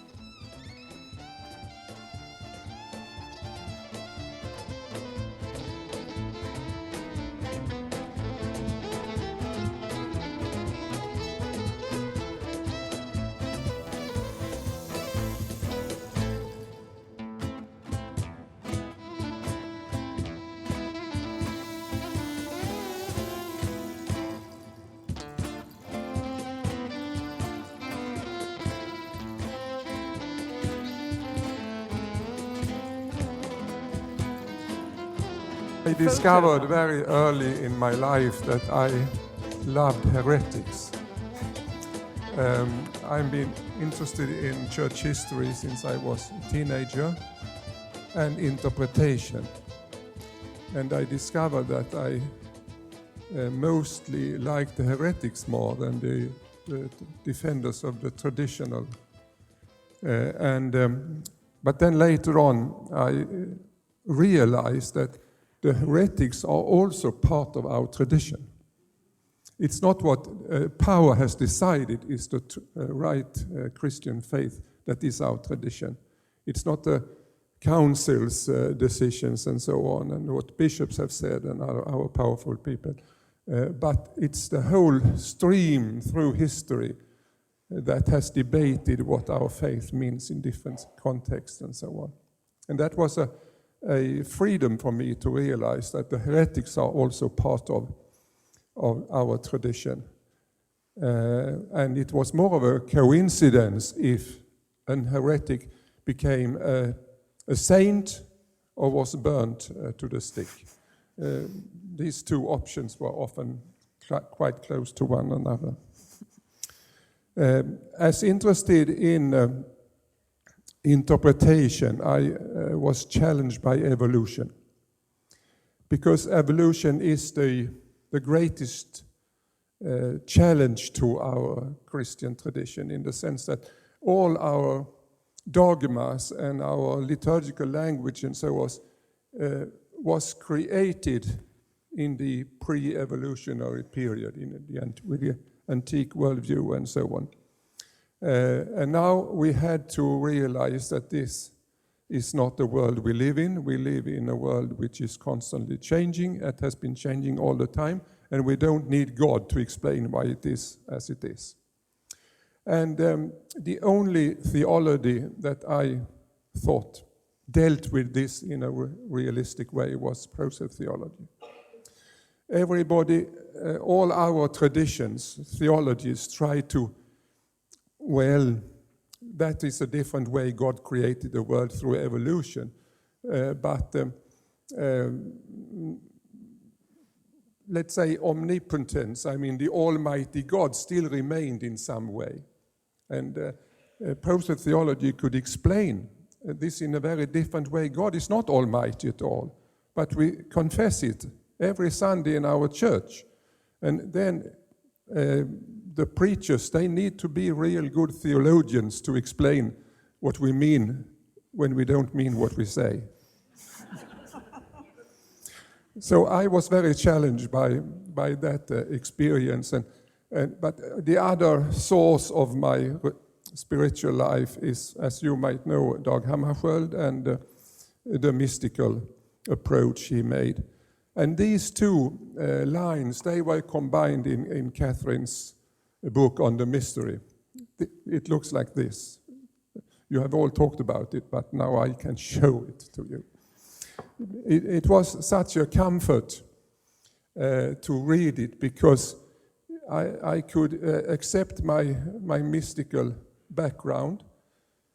I discovered very early in my life that I loved heretics. I've been interested in church history since I was a teenager and interpretation. And I discovered that I mostly liked the heretics more than the defenders of the traditional. But then later on, I realized that the heretics are also part of our tradition. It's not what power has decided is the right Christian faith that is our tradition. It's not the council's decisions and so on, and what bishops have said and our powerful people. But it's the whole stream through history that has debated what our faith means in different contexts and so on. And that was a freedom for me to realize that the heretics are also part of our tradition. And it was more of a coincidence if an heretic became a saint or was burnt to the stake. These two options were often quite close to one another. As interested in interpretation, I was challenged by evolution. Because evolution is the greatest challenge to our Christian tradition, in the sense that all our dogmas and our liturgical language and so was created in the pre-evolutionary period, with the antique worldview and so on. And now we had to realize that this is not the world we live in. We live in a world which is constantly changing. It has been changing all the time, and we don't need God to explain why it is as it is. And the only theology that I thought dealt with this in a realistic way was process theology. Everybody, all our traditions, theologies, try to, well, that is a different way God created the world through evolution. But let's say omnipotence, I mean the Almighty God still remained in some way. And process theology could explain this in a very different way. God is not almighty at all, but we confess it every Sunday in our church. And then the preachers, they need to be real good theologians to explain what we mean when we don't mean what we say. So I was very challenged by that experience. But the other source of my spiritual life is, as you might know, Dag Hammarskjöld and the mystical approach he made. And these two lines, they were combined in Catherine's book on the mystery. It looks like this. You have all talked about it, but now I can show it to you. It was such a comfort to read it, because I could accept my mystical background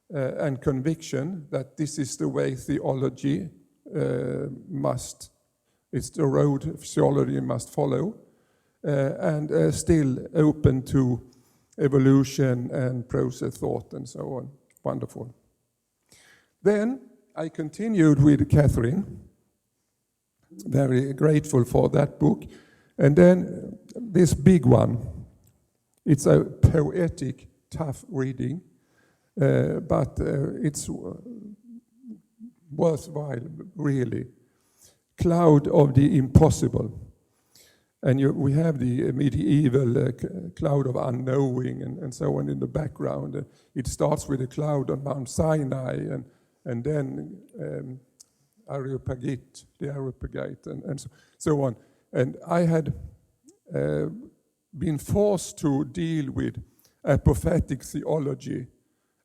and conviction that this is the way theology it's the road theology must follow, and still open to evolution and process thought and so on. Wonderful. Then I continued with Catherine, very grateful for that book. And then this big one, it's a poetic, tough reading, but it's worthwhile, really. Cloud of the Impossible. And we have the medieval cloud of unknowing and so on in the background. It starts with a cloud on Mount Sinai, and then Areopagite, the Areopagite, and so on. And I had been forced to deal with apophatic theology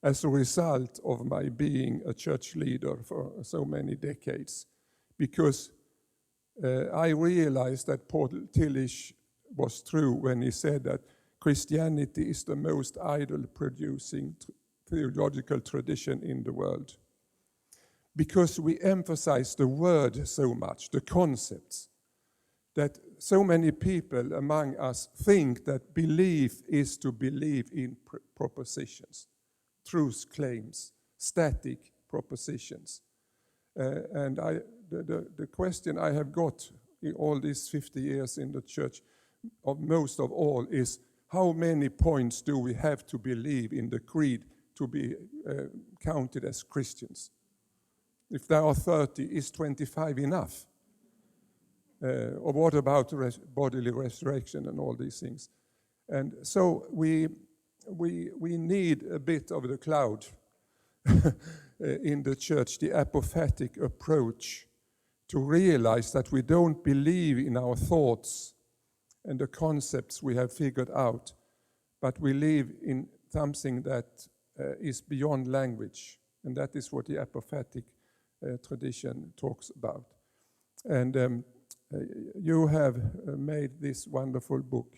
as a result of my being a church leader for so many decades, because I realized that Paul Tillich was true when he said that Christianity is the most idol-producing theological tradition in the world. because we emphasize the word so much, the concepts, that so many people among us think that belief is to believe in propositions, truth claims, static propositions. And the question I have got in all these 50 years in the church, most of all, is how many points do we have to believe in the creed to be counted as Christians? If there are 30, is 25 enough? Or what about bodily resurrection and all these things? And so we need a bit of the cloud in the church, the apophatic approach, to realize that we don't believe in our thoughts and the concepts we have figured out, but we live in something that is beyond language, and that is what the apophatic tradition talks about. And you have made this wonderful book,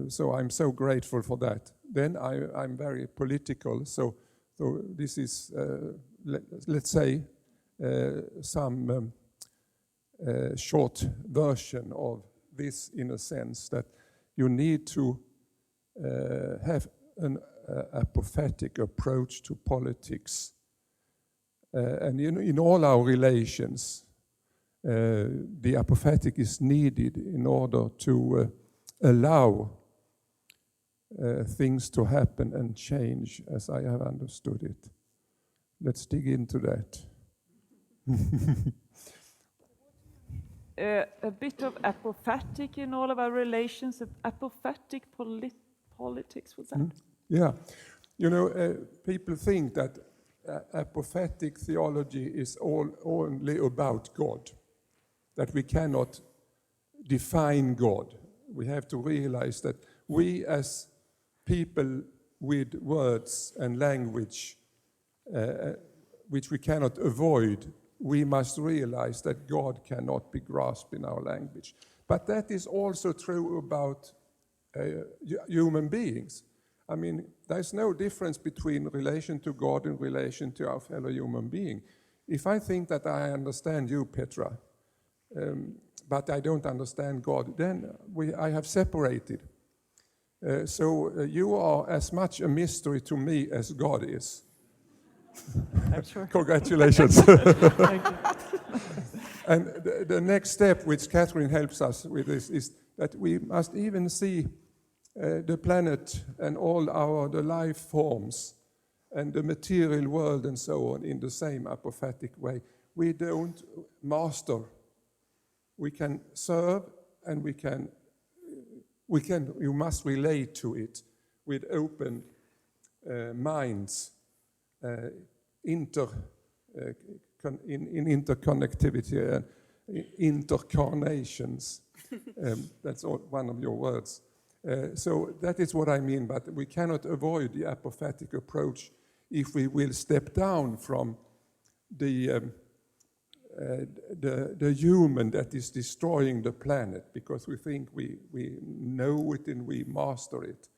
so I'm so grateful for that. Then I'm very political, so this is, let's say, some short version of this, in a sense, that you need to have an apophatic approach to politics. And in all our relations, the apophatic is needed in order to allow things to happen and change, as I have understood it. Let's dig into that. A bit of apophatic in all of our relations, apophatic politics, what's that? Mm. Yeah. People think that apophatic theology is only about God, that we cannot define God. We have to realize that we as people with words and language, which we cannot avoid, we must realize that God cannot be grasped in our language. But that is also true about human beings. I mean, there's no difference between relation to God and relation to our fellow human being. If I think that I understand you, Petra, but I don't understand God, then I have separated. So you are as much a mystery to me as God is. I'm sure. Congratulations. Thank you. And the next step, which Catherine helps us with, is that we must even see the planet and all the life forms and the material world and so on in the same apophatic way. We don't master. We can serve, and you must relate to it with open minds, in interconnectivity and intercarnations. That's one of your words. So that is what I mean, but we cannot avoid the apophatic approach if we will step down from the human that is destroying the planet, because we think we know it and we master it,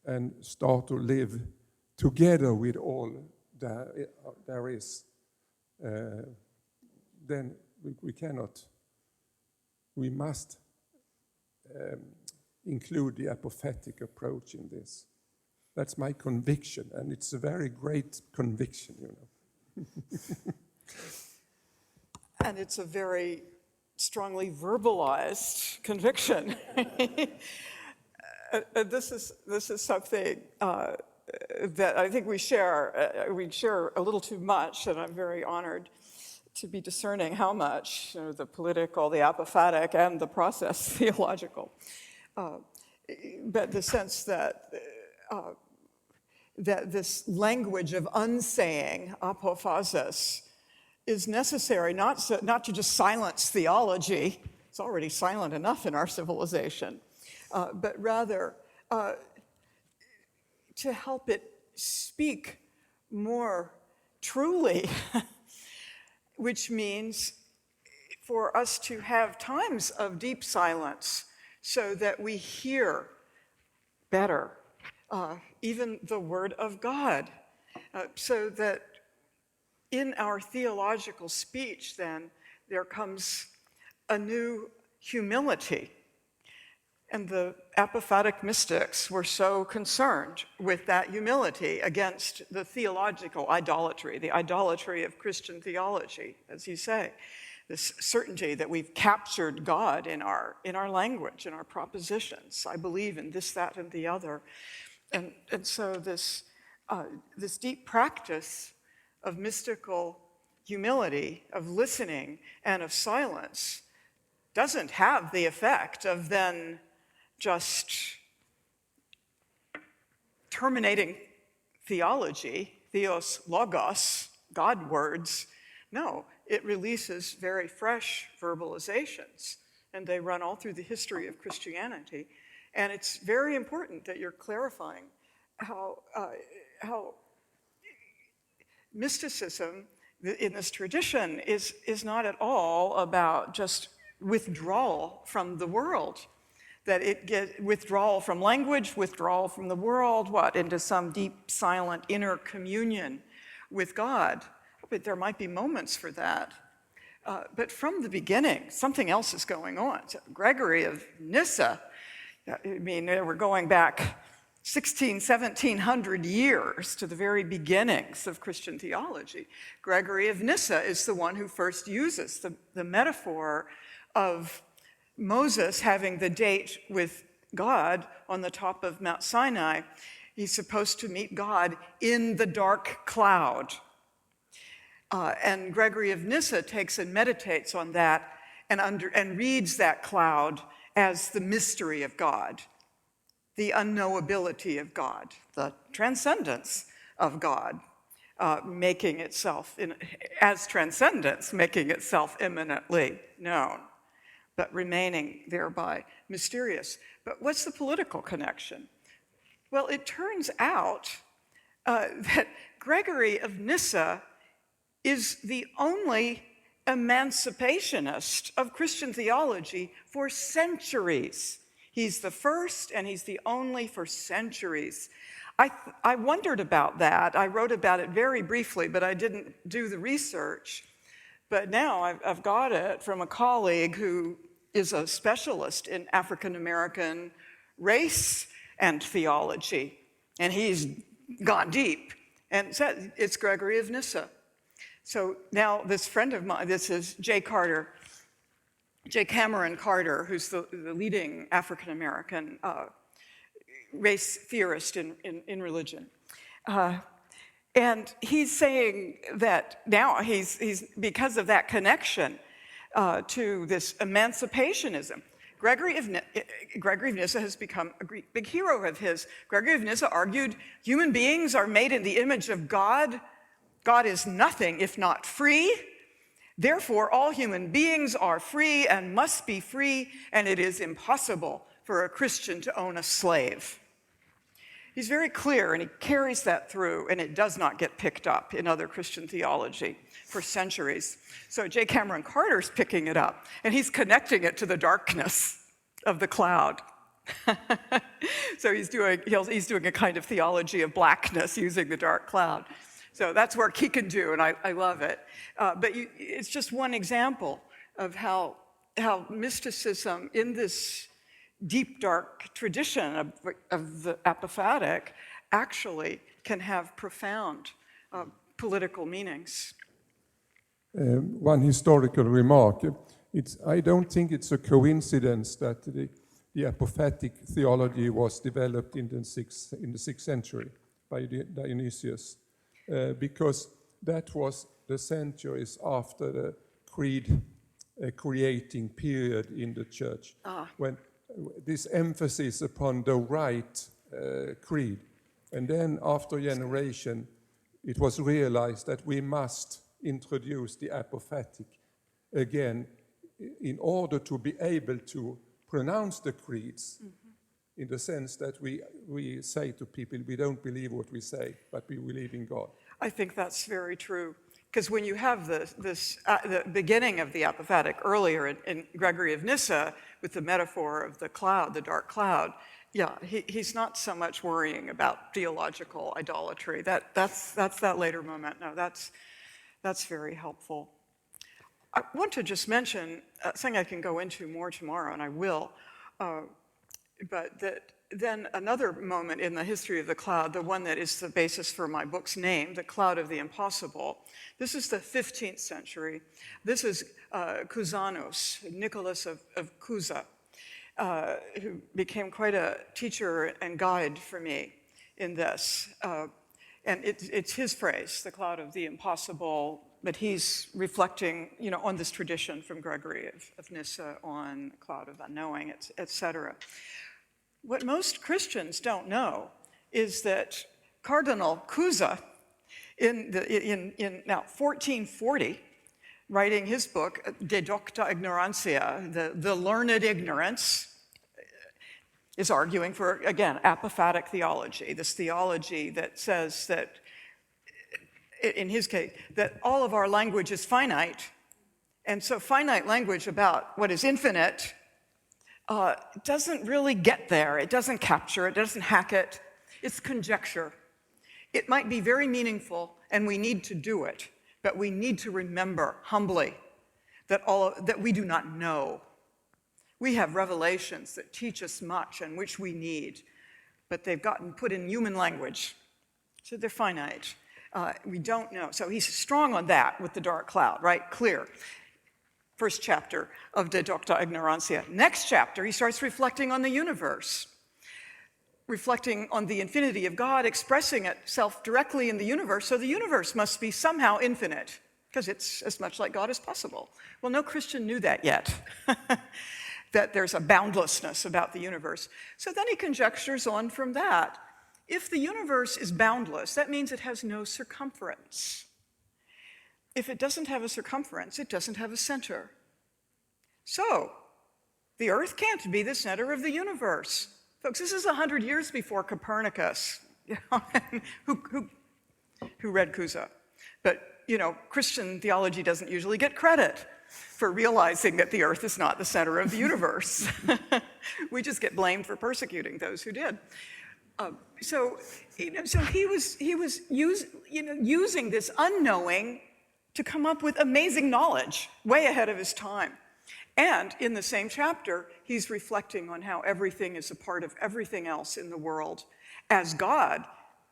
and start to live together with all there is. Then we cannot. We must include the apophatic approach in this. That's my conviction, and it's a very great conviction, And it's a very strongly verbalized conviction. This is something that I think we share. We share a little too much, and I'm very honored to be discerning how much, the political, the apophatic, and the process theological. But the sense that this language of unsaying, apophasis, is necessary not to just silence theology. It's already silent enough in our civilization, but rather to help it speak more truly, which means for us to have times of deep silence so that we hear better, even the Word of God. So that in our theological speech, then, there comes a new humility. And the apophatic mystics were so concerned with that humility against the theological idolatry, the idolatry of Christian theology, as you say, this certainty that we've captured God in our language, in our propositions. I believe in this, that, and the other. And so this deep practice of mystical humility, of listening, and of silence doesn't have the effect of then just terminating theology, theos logos, God words. No, it releases very fresh verbalizations, and they run all through the history of Christianity. And it's very important that you're clarifying how mysticism in this tradition is not at all about just withdrawal from the world, that it get withdrawal from language, withdrawal from the world, into some deep, silent inner communion with God. But there might be moments for that. But from the beginning, something else is going on. So Gregory of Nyssa, I mean, we're going back 1700 years to the very beginnings of Christian theology. Gregory of Nyssa is the one who first uses the metaphor of Moses having the date with God on the top of Mount Sinai. He's supposed to meet God in the dark cloud. And Gregory of Nyssa takes and meditates on that and reads that cloud as the mystery of God, the unknowability of God, the transcendence of God, making itself, as transcendence, making itself immanently known, but remaining thereby mysterious. But what's the political connection? Well, it turns out that Gregory of Nyssa is the only emancipationist of Christian theology for centuries. He's the first and he's the only for centuries. I wondered about that. I wrote about it very briefly, but I didn't do the research. But now I've got it from a colleague who is a specialist in African American race and theology. And he's gone deep and said it's Gregory of Nyssa. So now this friend of mine, this is J. Cameron Carter, who's the leading African American race theorist in religion. And he's saying that now he's because of that connection to this emancipationism, Gregory of Nyssa has become a big hero of his. Gregory of Nyssa argued human beings are made in the image of God. God is nothing if not free. Therefore, all human beings are free and must be free, and it is impossible for a Christian to own a slave. He's very clear, and he carries that through, and it does not get picked up in other Christian theology for centuries. So J. Cameron Carter's picking it up, and he's connecting it to the darkness of the cloud. So he's doing a kind of theology of blackness using the dark cloud. So that's work he can do, and I love it. But it's just one example of how mysticism in this deep, dark tradition of the apophatic actually can have profound political meanings. One historical remark. I don't think it's a coincidence that the apophatic theology was developed in the 6th century by Dionysius. Because that was the centuries after the creating period in the church, when this emphasis upon the right creed. And then after generation, it was realized that we must introduce the apophatic again in order to be able to pronounce the creeds. In the sense that we say to people, we don't believe what we say, but we believe in God. I think that's very true. Because when you have the beginning of the apophatic earlier in Gregory of Nyssa, with the metaphor of the cloud, the dark cloud, he's not so much worrying about theological idolatry. That's that later moment. No, that's very helpful. I want to just mention something I can go into more tomorrow, and I will, but that then another moment in the history of the cloud, the one that is the basis for my book's name, The Cloud of the Impossible. This is the 15th century. This is Cusanus, Nicholas of Cusa, who became quite a teacher and guide for me in this. And it's his phrase, the cloud of the impossible, but he's reflecting, on this tradition from Gregory of Nyssa on the cloud of unknowing, et cetera. What most Christians don't know is that Cardinal Cusa, in 1440, writing his book, De Docta Ignorantia, the learned ignorance, is arguing for, again, apophatic theology, this theology that says that, in his case, that all of our language is finite, and so finite language about what is infinite doesn't really get there. It doesn't capture it, doesn't hack it. It's conjecture. It might be very meaningful, and we need to do it, but we need to remember humbly that we do not know. We have revelations that teach us much and which we need, but they've gotten put in human language, so they're finite. We don't know. So he's strong on that with the dark cloud, right? Clear. First chapter of De Docta Ignorantia. Next chapter, he starts reflecting on the universe, reflecting on the infinity of God, expressing itself directly in the universe, so the universe must be somehow infinite, because it's as much like God as possible. Well, no Christian knew that yet, that there's a boundlessness about the universe. So then he conjectures on from that. If the universe is boundless, that means it has no circumference. If it doesn't have a circumference, it doesn't have a center. So, the Earth can't be the center of the universe. Folks, this is 100 years before Copernicus, who read Cusa. But, Christian theology doesn't usually get credit for realizing that the Earth is not the center of the universe. We just get blamed for persecuting those who did. So he was using this unknowing to come up with amazing knowledge, way ahead of his time. And in the same chapter, he's reflecting on how everything is a part of everything else in the world, as God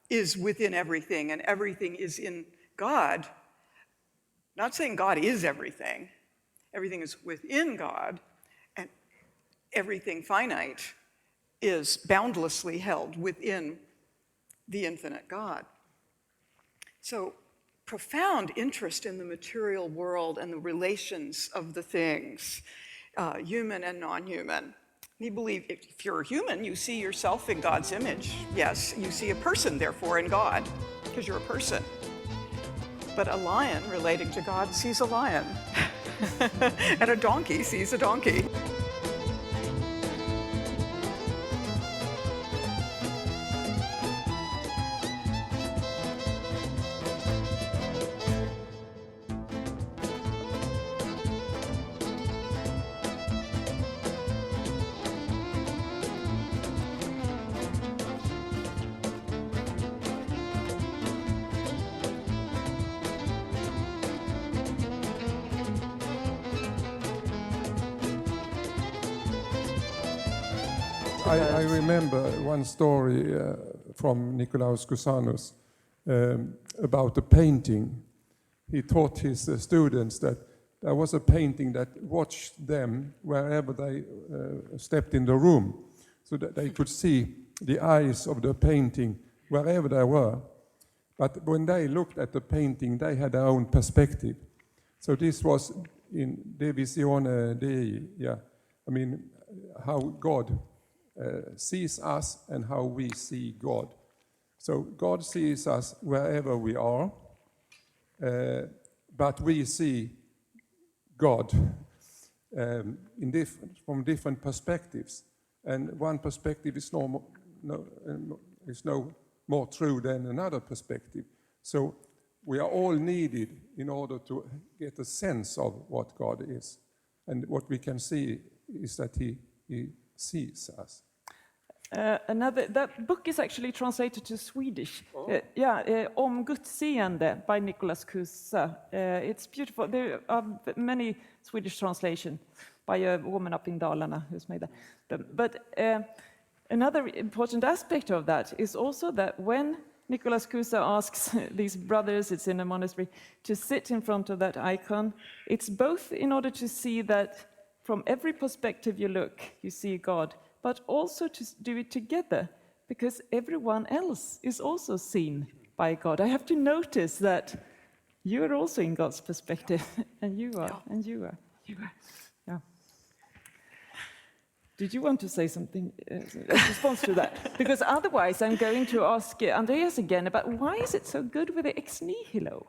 is within everything and everything is in God. Not saying God is everything. Everything is within God, and everything finite is boundlessly held within the infinite God. So, profound interest in the material world and the relations of the things, human and non-human. We believe if you're a human, you see yourself in God's image. Yes, you see a person, therefore, in God, because you're a person. But a lion relating to God sees a lion, and a donkey sees a donkey. I remember one story from Nicolaus Cusanus about a painting. He taught his students that there was a painting that watched them wherever they stepped in the room, so that they could see the eyes of the painting wherever they were. But when they looked at the painting, they had their own perspective. So this was in De Visione Dei, how God sees us and how we see God. So God sees us wherever we are, but we see God from different perspectives. And one perspective is no more true than another perspective. So we are all needed in order to get a sense of what God is. And what we can see is that He sees us. That book is actually translated to Swedish. Om Gudsseende by Nicholas Kusa. It's beautiful. There are many Swedish translations by a woman up in Dalarna who's made them. But another important aspect of that is also that when Nicholas Kusa asks these brothers, it's in a monastery, to sit in front of that icon, it's both in order to see that from every perspective you look, you see God, but also to do it together, because everyone else is also seen by God. I have to notice that you are also in God's perspective, and you are, and you are, you are. Yeah. Did you want to say something in response to that? Because otherwise I'm going to ask Andreas again about why is it so good with the ex nihilo?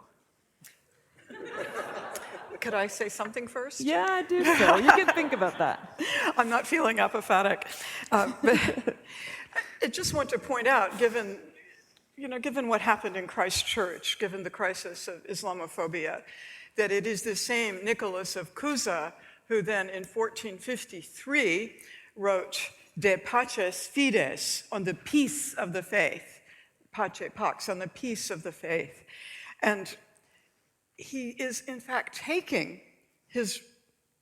Could I say something first? Yeah, do so. You can think about that. I'm not feeling apophatic. But I just want to point out, given what happened in Christchurch, given the crisis of Islamophobia, that it is the same Nicholas of Cusa who then in 1453 wrote De Paces Fides, on the peace of the faith, Pace Pax, on the peace of the faith. And he is, in fact, taking his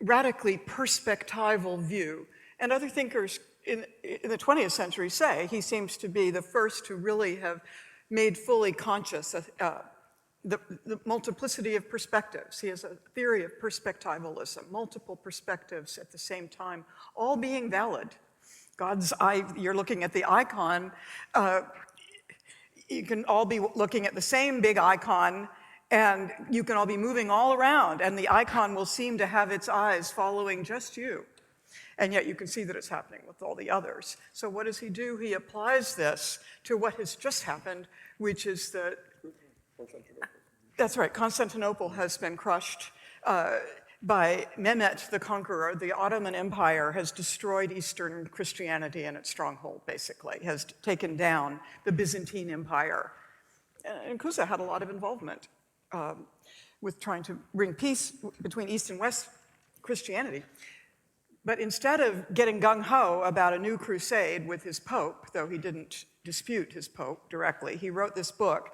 radically perspectival view. And other thinkers in the 20th century say he seems to be the first to really have made fully conscious the multiplicity of perspectives. He has a theory of perspectivalism, multiple perspectives at the same time, all being valid. God's eye, you're looking at the icon, you can all be looking at the same big icon, and you can all be moving all around, and the icon will seem to have its eyes following just you. And yet you can see that it's happening with all the others. So what does he do? He applies this to what has just happened, which is that, that's right, Constantinople has been crushed by Mehmet the Conqueror. The Ottoman Empire has destroyed Eastern Christianity in its stronghold, basically, has taken down the Byzantine Empire. And Cusa had a lot of involvement with trying to bring peace between East and West Christianity. But instead of getting gung-ho about a new crusade with his pope, though he didn't dispute his pope directly, he wrote this book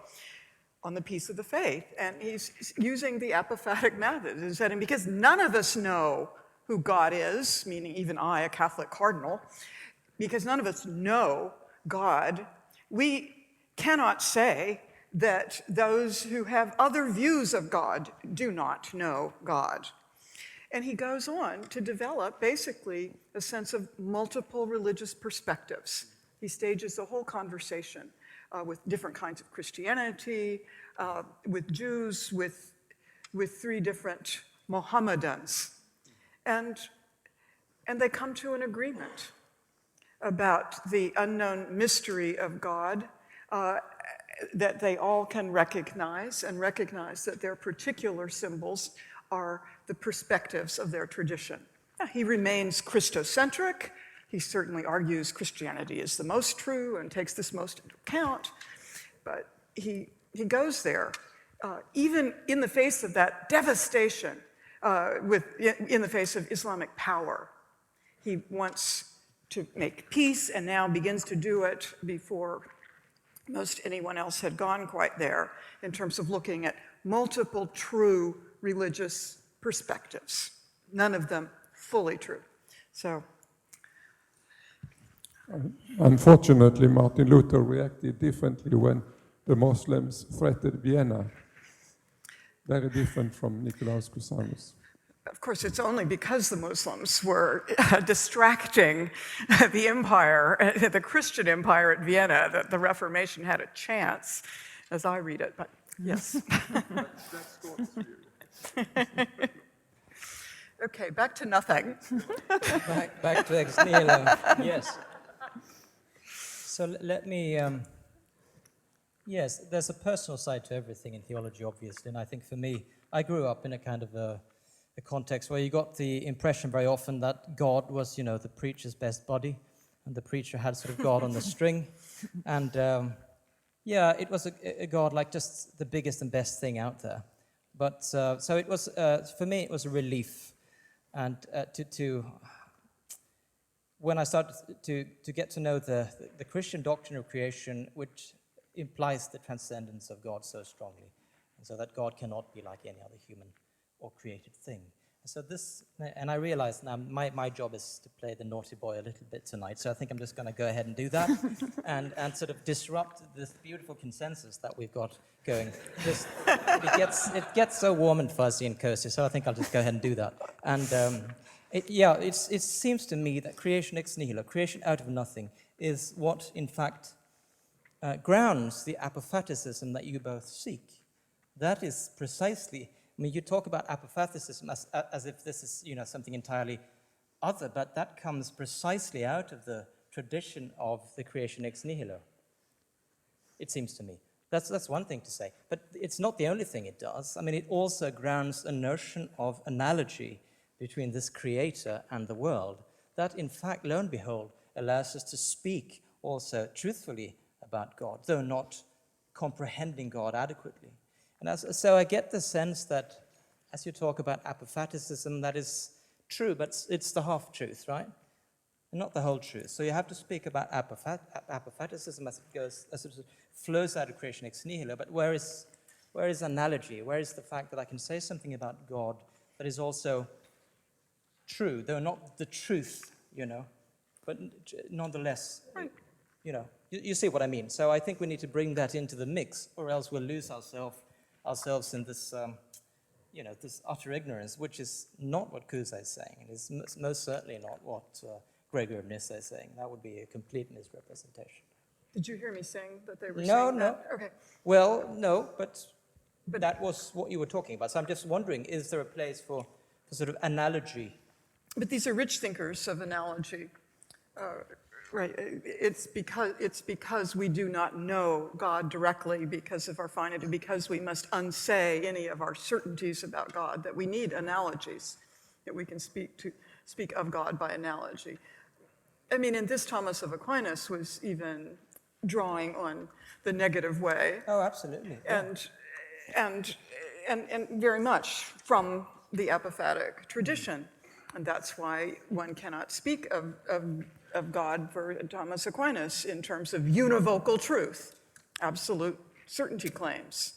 on the peace of the faith. And he's using the apophatic method and saying, because none of us know who God is, meaning even I, a Catholic cardinal, because none of us know God, we cannot say that those who have other views of God do not know God. And he goes on to develop basically a sense of multiple religious perspectives. He stages the whole conversation with different kinds of Christianity, with Jews, with three different Mohammedans. And they come to an agreement about the unknown mystery of God that they all can recognize, and recognize that their particular symbols are the perspectives of their tradition. He remains Christocentric. He certainly argues Christianity is the most true and takes this most into account, but he goes there, even in the face of that devastation, in the face of Islamic power. He wants to make peace and now begins to do it before most anyone else had gone quite there in terms of looking at multiple true religious perspectives, none of them fully true. So, unfortunately, Martin Luther reacted differently when the Muslims threatened Vienna. Very different from Nicolaus Cusanus. of course, it's only because the Muslims were distracting the empire, the Christian empire at Vienna, that the Reformation had a chance, as I read it, but yes. Okay, back to nothing. back to ex nihilo. Yes. So let me. Yes, there's a personal side to everything in theology, obviously, and I think for me, I grew up in a kind of a context where you got the impression very often that God was, the preacher's best buddy, and the preacher had sort of God on the string, and it was a God like just the biggest and best thing out there. But so it was for me, it was a relief, and when I started to get to know the Christian doctrine of creation, which implies the transcendence of God so strongly, and so that God cannot be like any other human or created thing. So I realize now my job is to play the naughty boy a little bit tonight, so I think I'm just going to go ahead and do that and sort of disrupt this beautiful consensus that we've got going. It gets so warm and fuzzy and cozy, so I think I'll just go ahead and do that. And it seems to me that creation ex nihilo, creation out of nothing, is what in fact grounds the apophaticism that you both seek. That is precisely... I mean, you talk about apophaticism as if this is, something entirely other, but that comes precisely out of the tradition of the creation ex nihilo, it seems to me. That's one thing to say, but it's not the only thing it does. I mean, it also grounds a notion of analogy between this creator and the world that, in fact, lo and behold, allows us to speak also truthfully about God, though not comprehending God adequately. And so I get the sense that as you talk about apophaticism, that is true, but it's the half-truth, right? And not the whole truth. So you have to speak about apophaticism as it flows out of creation ex nihilo, but where is analogy? Where is the fact that I can say something about God that is also true, though not the truth, but nonetheless, Right. You see what I mean. So I think we need to bring that into the mix, or else we'll lose ourselves in this, this utter ignorance, which is not what Kusa is saying. It is most certainly not what Gregor of Nyssa is saying. That would be a complete misrepresentation. Did you hear me saying that they were saying that? No. Okay. Well, no, but that was what you were talking about. So I'm just wondering, is there a place for sort of analogy? But these are rich thinkers of analogy. Right, it's because we do not know God directly because of our finity, because we must unsay any of our certainties about God, that we need analogies, that we can speak of God by analogy. I mean, and this Thomas of Aquinas was even drawing on the negative way. Oh, absolutely. Yeah. And very much from the apophatic tradition. And that's why one cannot speak of God for Thomas Aquinas in terms of univocal truth, absolute certainty claims.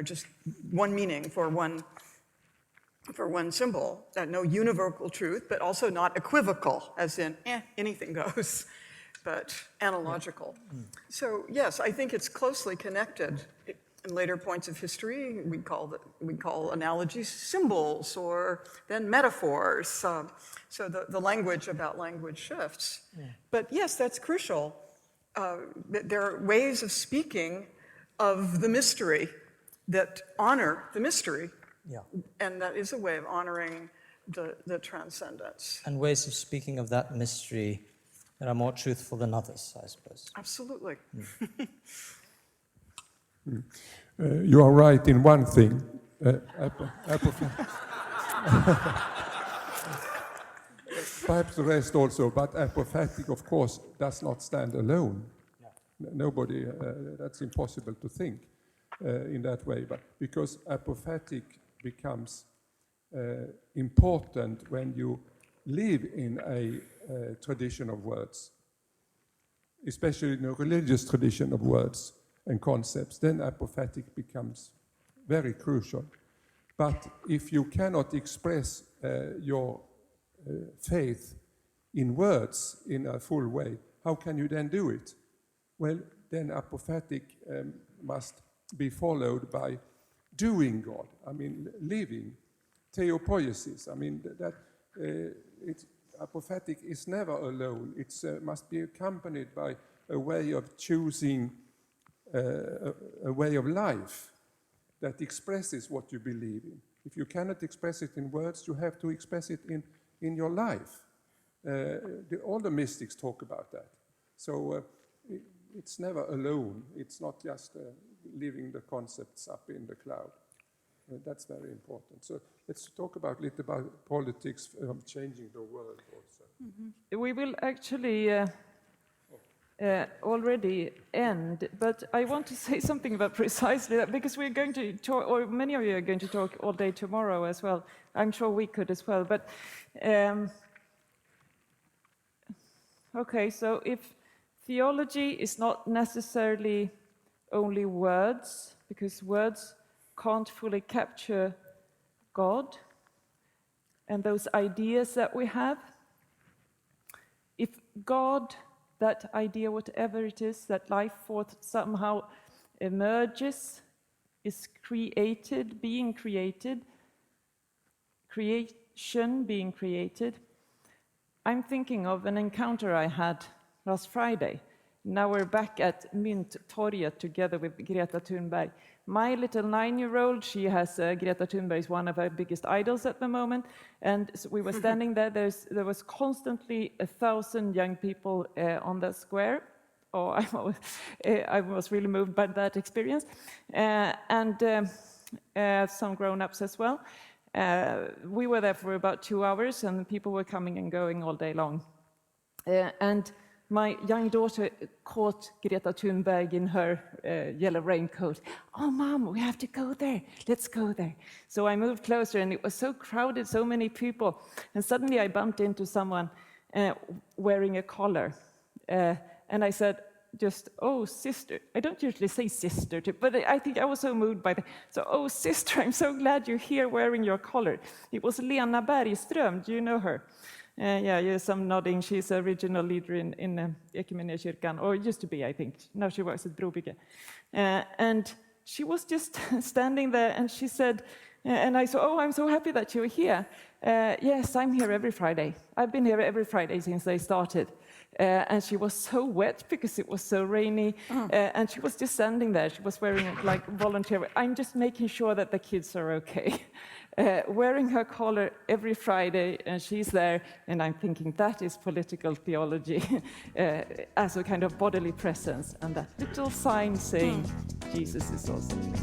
Just one meaning for one symbol, no univocal truth, but also not equivocal, as in anything goes, but analogical. Yeah. So yes, I think it's closely connected. In later points of history, we call analogies symbols or then metaphors. So the language about language shifts. Yeah. But yes, that's crucial. There are ways of speaking of the mystery that honor the mystery. Yeah. And that is a way of honoring the transcendence. And ways of speaking of that mystery that are more truthful than others, I suppose. Absolutely. You are right in one thing. Perhaps the rest also, but apophatic, of course, does not stand alone. No. Nobody, that's impossible to think in that way, but because apophatic becomes important when you live in a tradition of words, especially in a religious tradition of words and concepts, then apophatic becomes very crucial. But if you cannot express your faith in words in a full way, how can you then do it? Well, then apophatic must be followed by doing God. I mean, living, theopoiesis. I mean, apophatic is never alone. It must be accompanied by a way of choosing a way of life that expresses what you believe in. If you cannot express it in words, you have to express it in your life. All the mystics talk about that. So it's never alone. It's not just leaving the concepts up in the cloud. That's very important. So let's talk a little about politics of changing the world also. Mm-hmm. We will actually already end, but I want to say something about precisely that, because we're going to talk, or many of you are going to talk all day tomorrow as well. I'm sure we could as well, but Okay, so if theology is not necessarily only words, because words can't fully capture God and those ideas that we have, if God, that idea, whatever it is, that life forth somehow emerges, is created, being created, creation being created, I'm thinking of an encounter I had last Friday. Now we're back at Mynttorget together with Greta Thunberg. My little 9-year-old, she has, Greta Thunberg is one of her biggest idols at the moment, and so we were standing there. There was constantly 1,000 young people on the square. Oh, I was really moved by that experience, and some grown-ups as well. We were there for about 2 hours, and people were coming and going all day long. And my young daughter caught Greta Thunberg in her yellow raincoat. Oh, Mom, we have to go there. Let's go there. So I moved closer, and it was so crowded, so many people. And suddenly I bumped into someone wearing a collar. And I said, just, oh, sister. I don't usually say sister, but I think I was so moved by that. So, oh, sister, I'm so glad you're here wearing your collar. It was Lena Bergström. Do you know her? Yeah, you're some nodding. She's a regional leader in Equmeniakyrkan, or used to be, I think. Now she works at Brobygge. And she was just standing there, and she said, and I said, oh, I'm so happy that you're here. Yes, I'm here every Friday. I've been here every Friday since they started. And she was so wet because it was so rainy, and she was just standing there. She was wearing like volunteer. I'm just making sure that the kids are okay. Wearing her collar every Friday, and she's there, and I'm thinking that is political theology as a kind of bodily presence, and that little sign saying Jesus is also here.